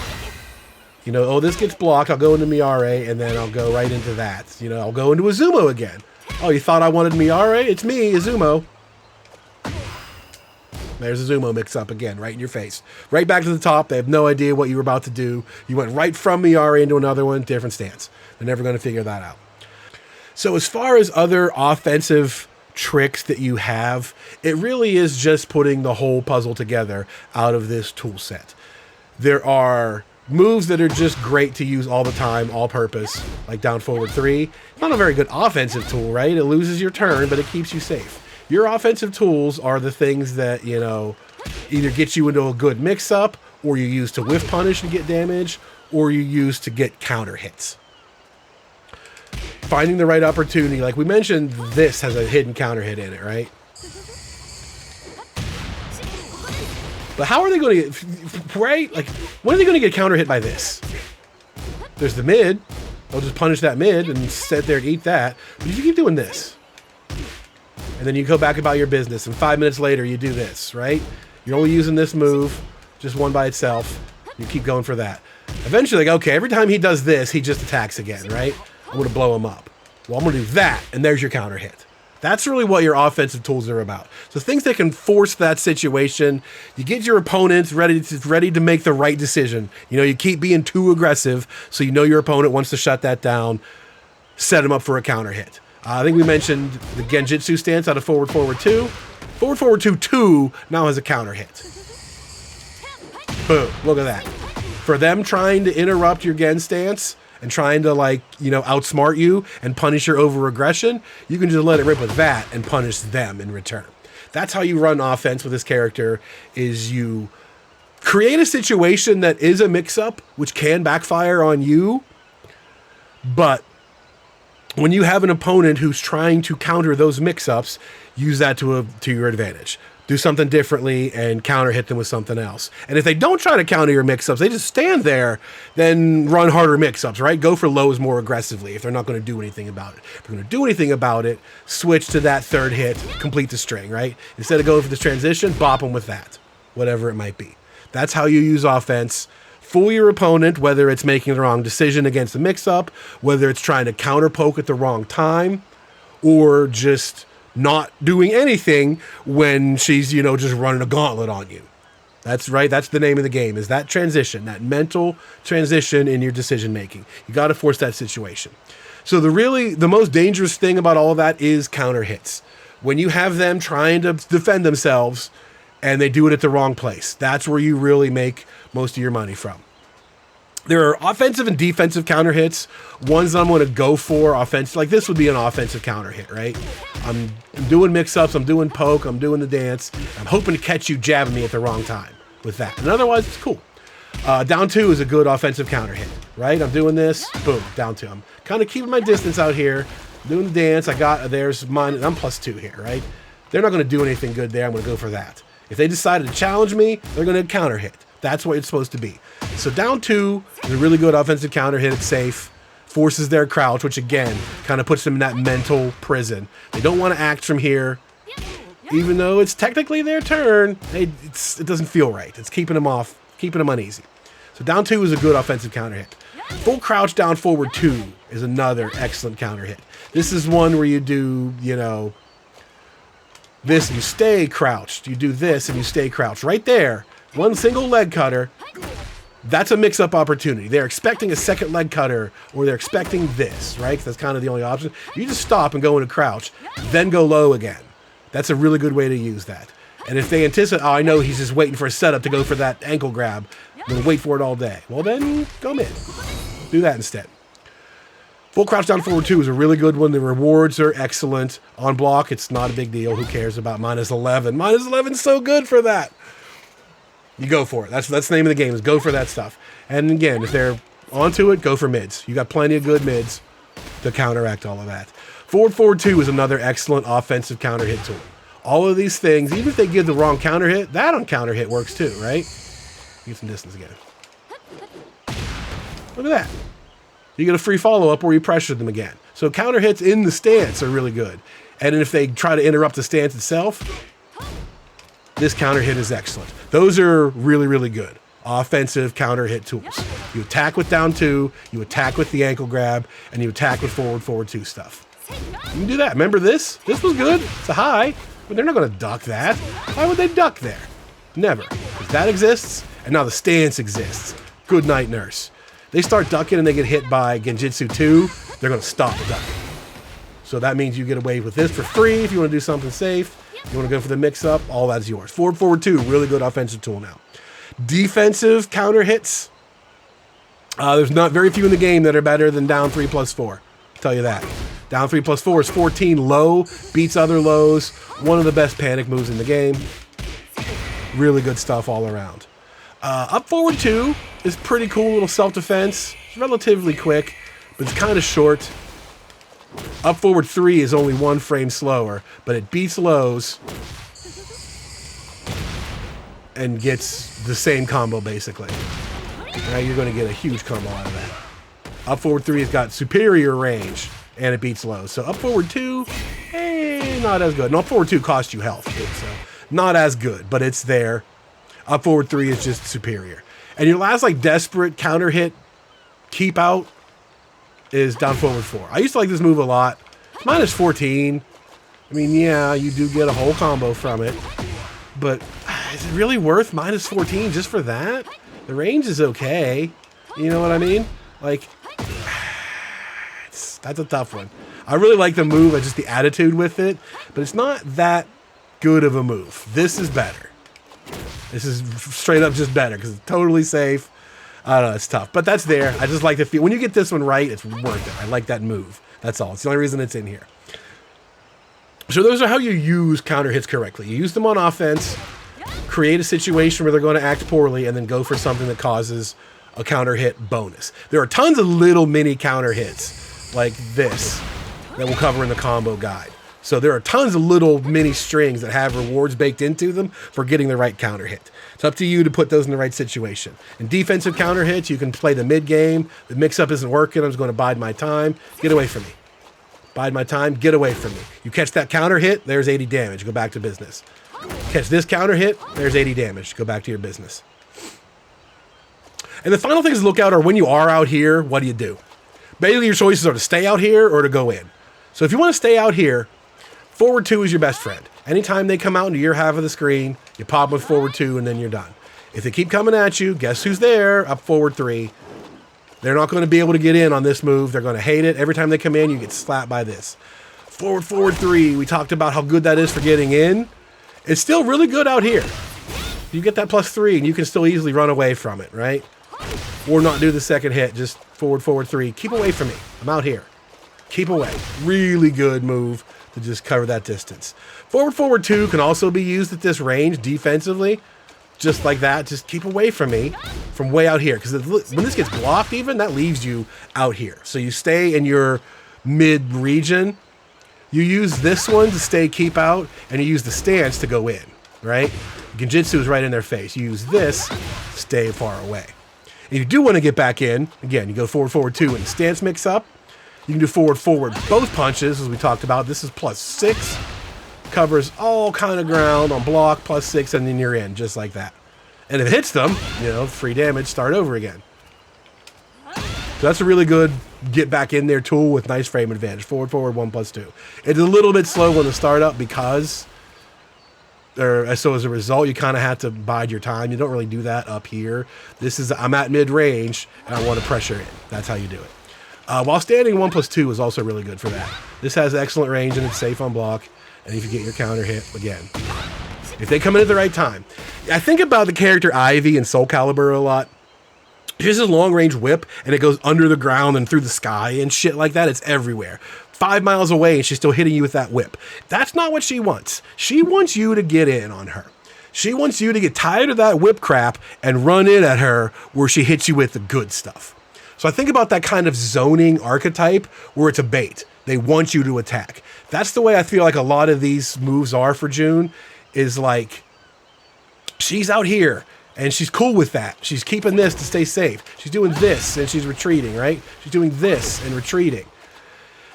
You know, oh, this gets blocked. I'll go into Miare, and then I'll go right into that. You know, I'll go into Izumo again. Oh, you thought I wanted Miare? It's me, Izumo. There's Izumo mix-up again, right in your face. Right back to the top. They have no idea what you were about to do. You went right from Miare into another one, different stance. They're never going to figure that out. So as far as other offensive tricks that you have, it really is just putting the whole puzzle together out of this tool set. There are moves that are just great to use all the time, all purpose, like down forward 3. It's not a very good offensive tool, right? It loses your turn, but it keeps you safe. Your offensive tools are the things that, you know, either get you into a good mix-up, or you use to whiff punish and get damage, or you use to get counter hits. Finding the right opportunity, like we mentioned, this has a hidden counter hit in it, right? But how are they going to get, right? Like, when are they going to get counter hit by this? There's the mid. They'll just punish that mid and sit there and eat that. But if you keep doing this, and then you go back about your business, and 5 minutes later you do this, right? You're only using this move, just one by itself. You keep going for that. Eventually, like, okay, every time he does this, he just attacks again, right? I'm going to blow him up. Well, I'm going to do that, and there's your counter hit. That's really what your offensive tools are about. So things that can force that situation. You get your opponents ready to make the right decision. You know, you keep being too aggressive, so you know your opponent wants to shut that down. Set him up for a counter hit. I think we mentioned the Genjitsu stance out of forward 2. Forward 2 now has a counter hit. Boom! Look at that. For them trying to interrupt your Gen stance and trying to, like, you know, outsmart you and punish your over-aggression, you can just let it rip with that and punish them in return. That's how you run offense with this character, is you create a situation that is a mix-up, which can backfire on you, but when you have an opponent who's trying to counter those mix-ups, use that to your advantage. Do something differently and counter hit them with something else. And if they don't try to counter your mix-ups, they just stand there, then run harder mix-ups, right? Go for lows more aggressively if they're not going to do anything about it. If they're going to do anything about it, switch to that third hit, complete the string, right? Instead of going for this transition, bop them with that, whatever it might be. That's how you use offense. Fool your opponent, whether it's making the wrong decision against the mix-up, whether it's trying to counter poke at the wrong time, or just not doing anything when she's, you know, just running a gauntlet on you. That's right. That's the name of the game, is that transition, that mental transition in your decision making. You got to force that situation. So the most dangerous thing about all of that is counter hits. When you have them trying to defend themselves and they do it at the wrong place. That's where you really make most of your money from. There are offensive and defensive counter hits. Ones that I'm going to go for offensive, like this would be an offensive counter hit, right? I'm doing mix-ups, I'm doing poke, I'm doing the dance. I'm hoping to catch you jabbing me at the wrong time with that. And otherwise, it's cool. Down 2 is a good offensive counter hit, right? I'm doing this, boom, down 2. I'm kind of keeping my distance out here, doing the dance. There's mine, I'm +2 here, right? They're not going to do anything good there. I'm going to go for that. If they decided to challenge me, they're going to counter hit. That's what it's supposed to be. So down 2 is a really good offensive counter hit. It's safe. Forces their crouch, which again, kind of puts them in that mental prison. They don't want to act from here. Even though it's technically their turn, it doesn't feel right. It's keeping them off, keeping them uneasy. So down 2 is a good offensive counter hit. Full crouch down forward 2 is another excellent counter hit. This is one where you do, you know, this and you stay crouched. You do this and you stay crouched. Right there, one single leg cutter. That's a mix-up opportunity. They're expecting a second leg cutter, or they're expecting this, right? 'Cause that's kind of the only option. You just stop and go into crouch, then go low again. That's a really good way to use that. And if they anticipate, oh, I know he's just waiting for a setup to go for that ankle grab, I'm going to wait for it all day. Well, then go mid. Do that instead. Full crouch down forward 2 is a really good one. The rewards are excellent. On block, it's not a big deal. Who cares about -11? -11 is so good for that. You go for it. That's the name of the game, is go for that stuff. And again, if they're onto it, go for mids. You got plenty of good mids to counteract all of that. Forward 2 is another excellent offensive counter hit tool. All of these things, even if they give the wrong counter hit, that on counter hit works too, right? Get some distance again. Look at that. You get a free follow-up where you pressure them again. So counter hits in the stance are really good. And if they try to interrupt the stance itself, this counter hit is excellent. Those are really, really good offensive counter hit tools. You attack with down 2, you attack with the ankle grab, and you attack with forward 2 stuff. You can do that. Remember this? This was good. It's a high, but they're not going to duck that. Why would they duck there? Never. Because that exists, and now the stance exists. Good night, nurse. They start ducking and they get hit by Genjitsu 2, they're going to stop ducking. So that means you get away with this for free if you want to do something safe. You want to go for the mix-up, all that's yours. Forward 2, really good offensive tool now. Defensive counter hits. There's not very few in the game that are better than down 3 + 4. I'll tell you that. Down 3 + 4 is 14 low, beats other lows. One of the best panic moves in the game. Really good stuff all around. Up forward 2 is pretty cool, little self-defense. It's relatively quick, but it's kind of short. Up forward 3 is only 1 frame slower, but it beats lows and gets the same combo basically. Now you're going to get a huge combo out of that. Up forward 3 has got superior range and it beats lows. So up forward 2, not as good. And up forward 2 costs you health, so not as good, but it's there. Up forward 3 is just superior. And your last like desperate counter hit keep out is down forward 4. I used to like this move a lot. It's -14. I mean, yeah, you do get a whole combo from it, but is it really worth -14 just for that? The range is okay. You know what I mean? Like, that's a tough one. I really like the move, just the attitude with it, but it's not that good of a move. This is better. This is straight up just better because it's totally safe. I don't know, it's tough, but that's there. I just like the feel. When you get this one right, it's worth it. I like that move. That's all. It's the only reason it's in here. So those are how you use counter hits correctly. You use them on offense, create a situation where they're going to act poorly, and then go for something that causes a counter hit bonus. There are tons of little mini counter hits like this that we'll cover in the combo guide. So there are tons of little mini strings that have rewards baked into them for getting the right counter hit. It's up to you to put those in the right situation. In defensive counter hits, you can play the mid game. The mix-up isn't working. I'm just going to bide my time. Get away from me. Bide my time. Get away from me. You catch that counter hit, there's 80 damage. Go back to business. Catch this counter hit, there's 80 damage. Go back to your business. And the final things to look out are when you are out here, what do you do? Basically, your choices are to stay out here or to go in. So if you want to stay out here, forward 2 is your best friend. Anytime they come out into your half of the screen, you pop with forward 2 and then you're done. If they keep coming at you, guess who's there? Up forward 3. They're not going to be able to get in on this move. They're going to hate it. Every time they come in, you get slapped by this. Forward 3. We talked about how good that is for getting in. It's still really good out here. You get that +3 and you can still easily run away from it, right? Or not do the second hit, just forward, forward 3. Keep away from me. I'm out here. Keep away. Really good move to just cover that distance. Forward, forward 2 can also be used at this range defensively. Just like that. Just keep away from me from way out here. Because when this gets blocked even, that leaves you out here. So you stay in your mid region. You use this one to stay keep out, and you use the stance to go in, right? Genjitsu is right in their face. You use this, stay far away. If you do want to get back in, again, you go forward, forward 2, and stance mix up. You can do forward, forward both punches, as we talked about. This is +6. Covers all kind of ground on block, +6, and then you're in, just like that. And if it hits them, you know, free damage, start over again. So that's a really good get back in there tool with nice frame advantage. Forward, forward, 1+2. It's a little bit slow on the startup because, so as a result, you kind of have to bide your time. You don't really do that up here. This is, I'm at mid-range, and I want to pressure in. That's how you do it. While standing, 1+2 is also really good for that. This has excellent range, and it's safe on block. And if you get your counter hit, again, if they come in at the right time. I think about the character Ivy in Soul Calibur a lot. She has this long-range whip, and it goes under the ground and through the sky and shit like that. It's everywhere. 5 miles away, and she's still hitting you with that whip. That's not what she wants. She wants you to get in on her. She wants you to get tired of that whip crap and run in at her where she hits you with the good stuff. So I think about that kind of zoning archetype where it's a bait. They want you to attack. That's the way I feel like a lot of these moves are for Jun, is like, she's out here. And she's cool with that. She's keeping this to stay safe. She's doing this and she's retreating, right? She's doing this and retreating.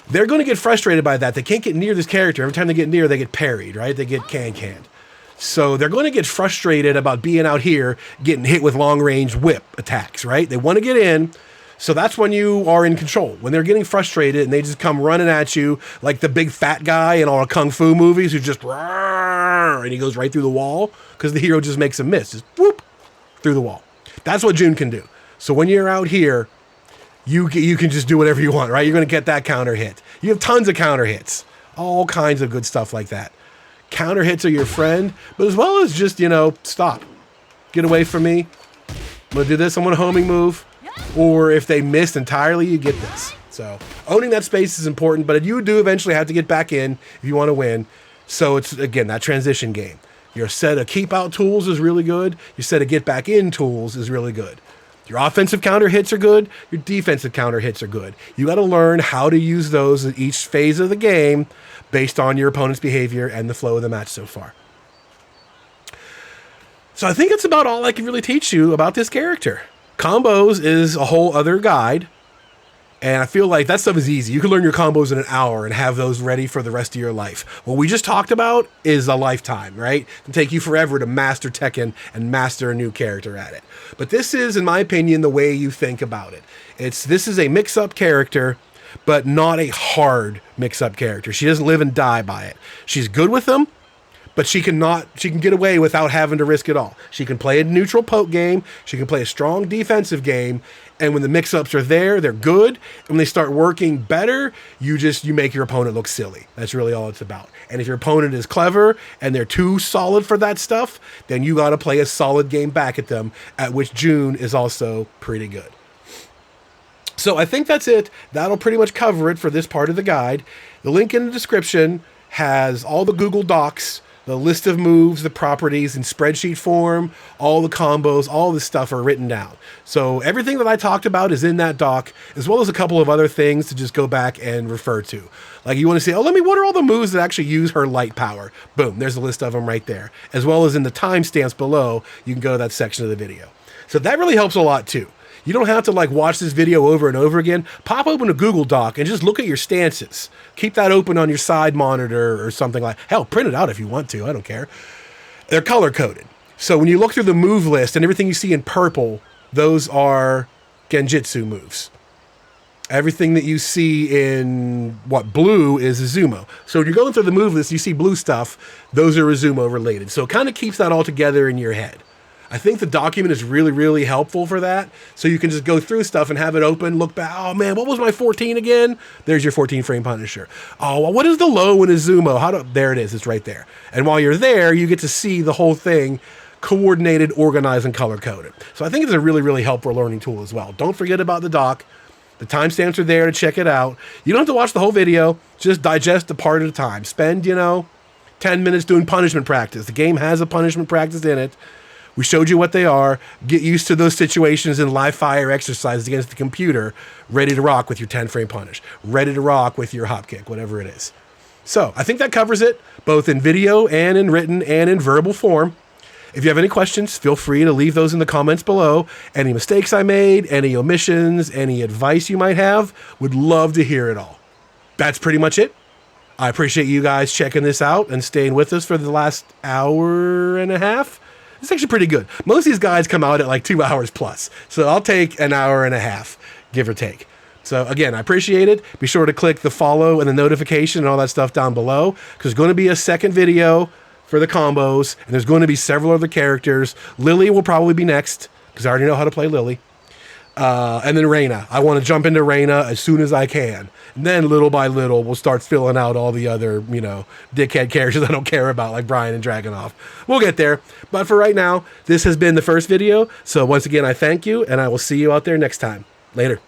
They're going to get frustrated by that. They can't get near this character. Every time they get near, they get parried, right? They get can-canned. So they're going to get frustrated about being out here, getting hit with long-range whip attacks, right? They want to get in. So that's when you are in control. When they're getting frustrated and they just come running at you like the big fat guy in all the kung fu movies who just, and he goes right through the wall because the hero just makes a miss. Just whoop. Through the wall. That's what Jun can do. So when you're out here, you can just do whatever you want, right? You're going to get that counter hit. You have tons of counter hits. All kinds of good stuff like that. Counter hits are your friend, but as well as just, you know, stop. Get away from me. I'm going to do this. I'm going to homing move. Or if they missed entirely, you get this. So owning that space is important, but you do eventually have to get back in if you want to win. So it's, again, that transition game. Your set of keep out tools is really good. Your set of get back in tools is really good. Your offensive counter hits are good. Your defensive counter hits are good. You got to learn how to use those at each phase of the game based on your opponent's behavior and the flow of the match so far. So I think that's about all I can really teach you about this character. Combos is a whole other guide. And I feel like that stuff is easy. You can learn your combos in an hour and have those ready for the rest of your life. What we just talked about is a lifetime, right? It can take you forever to master Tekken and master a new character at it. But this is, in my opinion, the way you think about it. This is a mix-up character, but not a hard mix-up character. She doesn't live and die by it. She's good with them, but she can get away without having to risk it all. She can play a neutral poke game. She can play a strong defensive game. And when the mix-ups are there, they're good. And when they start working better, you make your opponent look silly. That's really all it's about. And if your opponent is clever and they're too solid for that stuff, then you got to play a solid game back at them, at which Jun is also pretty good. So I think that's it. That'll pretty much cover it for this part of the guide. The link in the description has all the Google Docs, the list of moves, the properties in spreadsheet form, all the combos, all this stuff are written down. So everything that I talked about is in that doc, as well as a couple of other things to just go back and refer to. Like you want to say, what are all the moves that actually use her light power? Boom, there's a list of them right there. As well as in the timestamps below, you can go to that section of the video. So that really helps a lot too. You don't have to watch this video over and over again. Pop open a Google Doc and just look at your stances. Keep that open on your side monitor or something hell, print it out if you want to. I don't care. They're color coded. So when you look through the move list and everything you see in purple, those are Genjitsu moves. Everything that you see in blue is Izumo. So when you're going through the move list, you see blue stuff. Those are Izumo related. So it kind of keeps that all together in your head. I think the document is really, really helpful for that. So you can just go through stuff and have it open, look back. Oh man, what was my 14 again? There's your 14 frame Punisher. Oh, well, what is the low in Izumo? There it is. It's right there. And while you're there, you get to see the whole thing coordinated, organized, and color coded. So I think it's a really, really helpful learning tool as well. Don't forget about the doc. The timestamps are there to check it out. You don't have to watch the whole video. Just digest a part at a time. Spend, 10 minutes doing punishment practice. The game has a punishment practice in it. We showed you what they are. Get used to those situations in live fire exercises against the computer. Ready to rock with your 10 frame punish. Ready to rock with your hop kick, whatever it is. So I think that covers it, both in video and in written and in verbal form. If you have any questions, feel free to leave those in the comments below. Any mistakes I made, any omissions, any advice you might have, would love to hear it all. That's pretty much it. I appreciate you guys checking this out and staying with us for the last hour and a half. It's actually pretty good. Most of these guys come out at like 2 hours plus. So I'll take an hour and a half, give or take. So again, I appreciate it. Be sure to click the follow and the notification and all that stuff down below, because there's going to be a second video for the combos, and there's going to be several other characters. Lily will probably be next, because I already know how to play Lily. And then Reina. I want to jump into Reina as soon as I can. And then little by little, we'll start filling out all the other, dickhead characters I don't care about, like Brian and Dragunov. We'll get there. But for right now, this has been the first video. So once again, I thank you, and I will see you out there next time. Later.